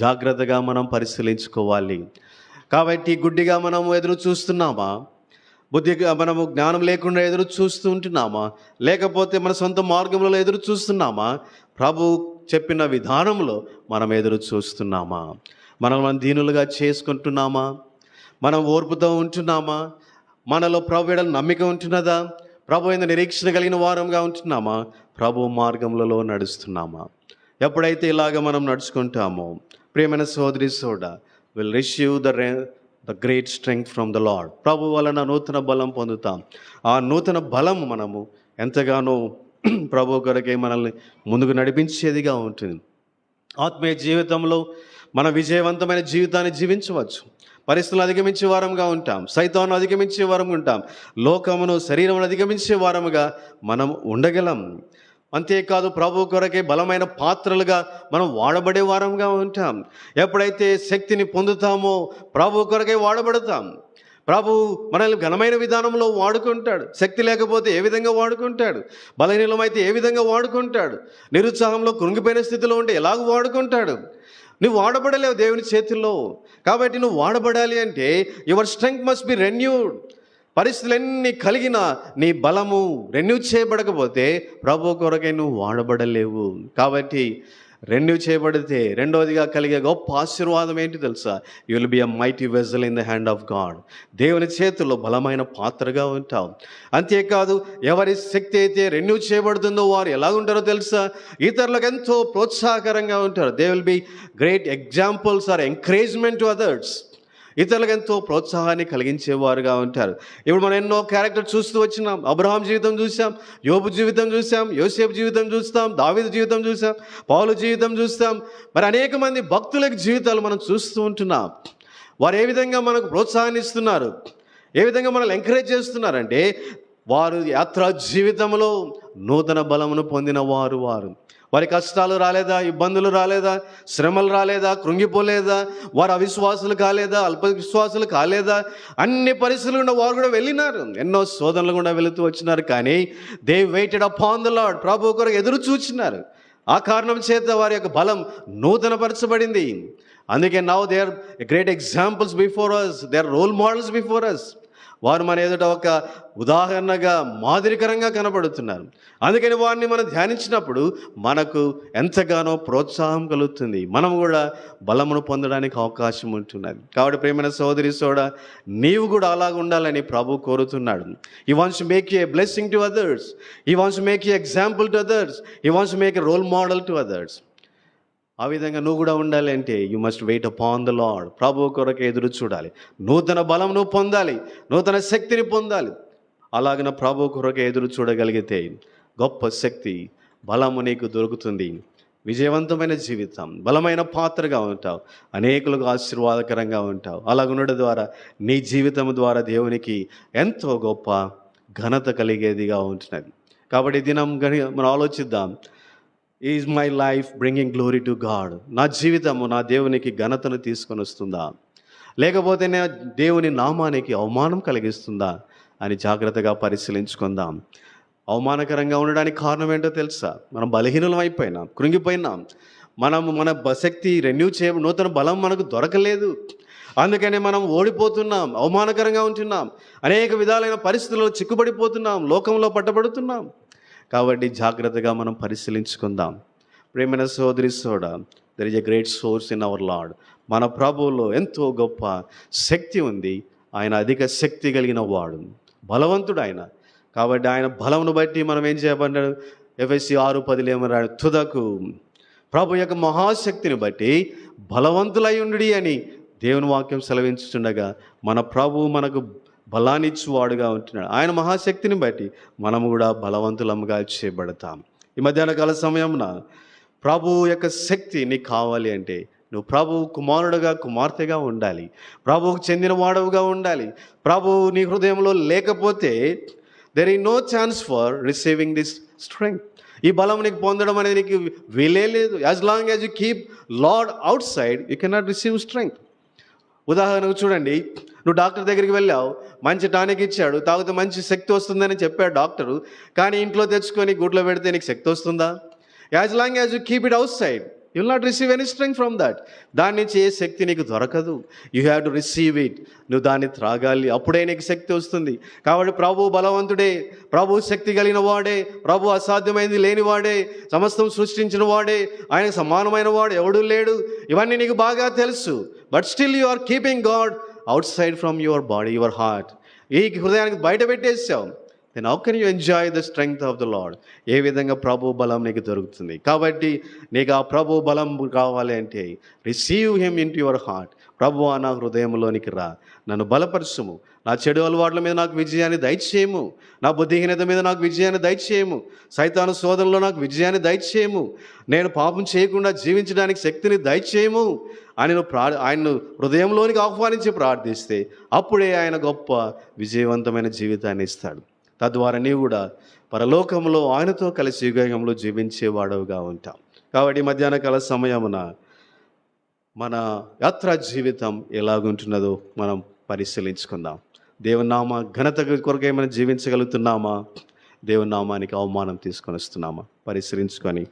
జాగ్రత్తగా మనం పరిశీలించుకోవాలి. కాబట్టి గుడ్డిగా మనం ఎదురు చూస్తున్నామా, బుద్ధిగా మనము జ్ఞానం లేకుండా ఎదురు చూస్తూ ఉంటున్నామా, లేకపోతే మన సొంత మార్గంలో ఎదురు చూస్తున్నామా, ప్రభు చెప్పిన విధానంలో మనం ఎదురు చూస్తున్నామా, మనం దీనులుగా చేసుకుంటున్నామా, మనం ఓర్పుతో ఉంటున్నామా, మనలో ప్రభు ఎడల నమ్మిక ఉంటున్నదా, ప్రభు మీద నిరీక్షణ కలిగిన వారంగా ఉంటున్నామా, ప్రభు మార్గంలో నడుస్తున్నామా? ఎప్పుడైతే ఇలాగ మనం నడుచుకుంటామో ప్రియమైన సోదరి సోడా, will receive the great strength from the Lord. ప్రభు వలన నూతన బలం పొందుతాం. ఆ నూతన బలం మనము ఎంతగానో ప్రభు కొరకే మనల్ని ముందుకు నడిపించేదిగా ఉంటుంది. ఆత్మీయ జీవితంలో మన విజయవంతమైన జీవితాన్ని జీవించవచ్చు. పరిస్థితులను అధిగమించే వారంగా ఉంటాం, సైతాన్ని అధిగమించే వారంగా ఉంటాం, లోకమును, శరీరమును అధిగమించే వారముగా మనం ఉండగలం. అంతేకాదు ప్రభు కొరకే బలమైన పాత్రలుగా మనం వాడబడే వారంగా ఉంటాం. ఎప్పుడైతే శక్తిని పొందుతామో ప్రభు కొరకే వాడబడతాం. ప్రభు మనల్ని ఘనమైన విధానంలో వాడుకుంటాడు. శక్తి లేకపోతే ఏ విధంగా వాడుకుంటాడు, బలహీనమైతే ఏ విధంగా వాడుకుంటాడు, నిరుత్సాహంలో కృంగిపోయిన స్థితిలో ఉంటే ఎలాగ వాడుకుంటాడు. నువ్వు వాడబడలేవు దేవుని చేతుల్లో. కాబట్టి నువ్వు వాడబడాలి అంటే your strength must be renewed. పరిస్థితులన్నీ కలిగిన నీ బలము రెన్యూ చేయబడకపోతే ప్రభు కొరకై నువ్వు వాడబడలేవు. కాబట్టి రెన్యూ చేయబడితే రెండవదిగా కలిగే గొప్ప ఆశీర్వాదం ఏంటి తెలుసా? You will be a mighty vessel in the hand of God. దేవుని చేతుల్లో బలమైన పాత్రగా ఉంటావు. అంతేకాదు ఎవరి శక్తి అయితే రెన్యూ చేయబడుతుందో వారు ఎలా ఉంటారో తెలుసా? ఇతరులకు ఎంతో ప్రోత్సాహకరంగా ఉంటారు. They will be great examples or encouragement to others. ఇతరులకు ఎంతో ప్రోత్సాహాన్ని కలిగించేవారుగా ఉంటారు. ఇప్పుడు మనం ఎన్నో క్యారెక్టర్ చూస్తూ వచ్చినాం. అబ్రహాం జీవితం చూసాం, యోబు జీవితం చూసాం, యోసేపు జీవితం చూస్తాం, దావీదు జీవితం చూసాం, పౌలు జీవితం చూస్తాం. మరి అనేక మంది భక్తుల జీవితాలు మనం చూస్తూ ఉంటున్నాం. వారు ఏ విధంగా మనకు ప్రోత్సాహాన్ని ఇస్తున్నారు, ఏ విధంగా మనల్ని ఎంకరేజ్ చేస్తున్నారంటే వారు యాత్రా జీవితంలో నూతన బలమును పొందిన వారు. వారి కష్టాలు రాలేదా, ఇబ్బందులు రాలేదా, శ్రమలు రాలేదా, కృంగిపోలేదా, వారు అవిశ్వాసులు కాలేదా, అల్ప విశ్వాసులు కాలేదా? అన్ని పరిస్థితులు కూడా వారు కూడా వెళ్ళినారు, ఎన్నో శోధనలు కూడా వెళుతూ వచ్చినారు. కానీ they waited upon the Lord. ప్రభు కొరకు ఎదురు చూచినారు. ఆ కారణం చేత వారి యొక్క బలం నూతనపరచబడింది. అందుకే now they are great examples before us, they are role models before us. వారు మన ఎదుట ఒక ఉదాహరణగా, మాదిరికరంగా కనబడుతున్నారు. అందుకని వారిని మనం ధ్యానించినప్పుడు మనకు ఎంతగానో ప్రోత్సాహం కలుగుతుంది, మనం కూడా బలమును పొందడానికి అవకాశం ఉంటున్నది. కాబట్టి ప్రియమైన సోదరి సోడా, నీవు కూడా అలాగ ఉండాలని ప్రభు కోరుతున్నాడు. He wants to make you a blessing to others. He wants to make you example to others. He wants to make a role model to others. ఆ విధంగా నువ్వు కూడా ఉండాలి అంటే you must wait upon the Lord. ప్రభు కొరకు ఎదురు చూడాలి, నూతన బలం నువ్వు పొందాలి, నూతన శక్తిని పొందాలి. అలాగిన ప్రభు కొరకు ఎదురు చూడగలిగితే గొప్ప శక్తి, బలము నీకు దొరుకుతుంది. విజయవంతమైన జీవితం, బలమైన పాత్రగా ఉంటావు, అనేకులకు ఆశీర్వాదకరంగా ఉంటావు. అలాగుండడం ద్వారా నీ జీవితం ద్వారా దేవునికి ఎంతో గొప్ప ఘనత కలిగేదిగా ఉంటున్నది. కాబట్టి ఈ దినం మనం ఆలోచిద్దాం, is my life bringing glory to God? నా జీవితము నా దేవునికి ఘనతను తీసుకొని వస్తుందా, లేకపోతే నా దేవుని నామానికి అవమానం కలిగిస్తుందా అని జాగ్రత్తగా పరిశీలించుకుందాం. అవమానకరంగా ఉండడానికి కారణం ఏంటో తెలుసా? మనం బలహీనులం అయిపోయినాం, కృంగిపోయినాం. మన శక్తి నూతన బలం మనకు దొరకలేదు. అందుకనే మనం ఓడిపోతున్నాం, అవమానకరంగా ఉంటున్నాం, అనేక విధాలైన పరిస్థితుల్లో చిక్కుబడిపోతున్నాం, లోకంలో పట్టబడుతున్నాం. కాబట్టి జాగ్రత్తగా మనం పరిశీలించుకుందాం. ప్రేమైన సోదరి soda, there is a great source in our Lord. మన ప్రభువులో ఎంతో గొప్ప శక్తి ఉంది. ఆయన అధిక శక్తి కలిగిన వాడు, బలవంతుడు ఆయన. కాబట్టి ఆయన బలమును బట్టి మనం ఏం చేయబడ్డాడు? ఎఫెసీ 6:10 ఏమన్నాడు? తుదకు ప్రభు యొక్క మహాశక్తిని బట్టి బలవంతులై ఉండి అని దేవుని వాక్యం సెలవించుతుండగా, మన ప్రభువు మనకు బలాన్నిచ్చువాడుగా ఉంటున్నాడు. ఆయన మహాశక్తిని బట్టి మనము కూడా బలవంతులముగా చేయబడతాం. ఈ మధ్యాహ్న కాల సమయమున ప్రభువు యొక్క శక్తి నీకు కావాలి అంటే నువ్వు ప్రభువు కుమారుడుగా, కుమార్తెగా ఉండాలి, ప్రభువుకు చెందిన వాడవుగా ఉండాలి. ప్రభువు నీ హృదయంలో లేకపోతే there is no chance for receiving this strength. ఈ బలం నీకు పొందడం అనేది నీకు వీలే లేదు. As long as you keep Lord outside you cannot receive strength. ఉదాహరణకు చూడండి, నువ్వు డాక్టర్ దగ్గరికి వెళ్ళావు, మంచి టానిక్ ఇచ్చాడు, తాగితే మంచి శక్తి వస్తుందని చెప్పాడు డాక్టరు. కానీ ఇంట్లో తెచ్చుకొని గుడ్లో పెడితే నీకు శక్తి వస్తుందా? As long as you keep it out side you will not receive any strength from that. దాని నుంచి ఏ శక్తి నీకు దొరకదు. You have to receive it. నువ్వు దాన్ని త్రాగాలి, అప్పుడే నీకు శక్తి వస్తుంది. కాబట్టి ప్రభు బలవంతుడే, ప్రభు శక్తి కలిగిన వాడే, ప్రభు అసాధ్యమైంది లేనివాడే, సమస్తం సృష్టించిన వాడే, ఆయనకు సమానమైన వాడు ఎవడూ లేడు. ఇవన్నీ నీకు బాగా తెలుసు. But still you are keeping God outside from your body, your heart. ఈ హృదయానికి బయట పెట్టేసావు. Then how can you enjoy the strength of the Lord? ఏ విధంగా ప్రభు బలం నీకు దొరుకుతుంది? కాబట్టి నీకు ఆ ప్రభు బలం కావాలి అంటే receive him in to your heart. ప్రభువా, నా హృదయంలోనికి రా, నన్ను బలపరచుము, నా చెడు అలవాట్ల మీద నాకు విజయాన్ని దయచేయము, నా బుద్ధిహీనత మీద నాకు విజయాన్ని దయచేయము, సైతాను శోధనలో నాకు విజయాన్ని దయచేయము, నేను పాపం చేయకుండా జీవించడానికి శక్తిని దయచేయము అని ఆయన్ను హృదయంలోనికి ఆహ్వానించి ప్రార్థిస్తే అప్పుడే ఆయన గొప్ప విజయవంతమైన జీవితాన్ని ఇస్తాడు. తద్వారా నీవు కూడా పరలోకంలో ఆయనతో కలిసి యుగంలో జీవించేవాడవుగా ఉంటావు. కాబట్టి మధ్యాహ్న కాల సమయమున మన యాత్రా జీవితం ఎలాగుంటున్నదో మనం పరిశీలించుకుందాం. దేవుని నామ ఘనత కొరకై మనం జీవించగలుగుతున్నామా? దేవుని నామానికి అవమానం తీసుకొని వస్తున్నామా? పరిశీలించుకొని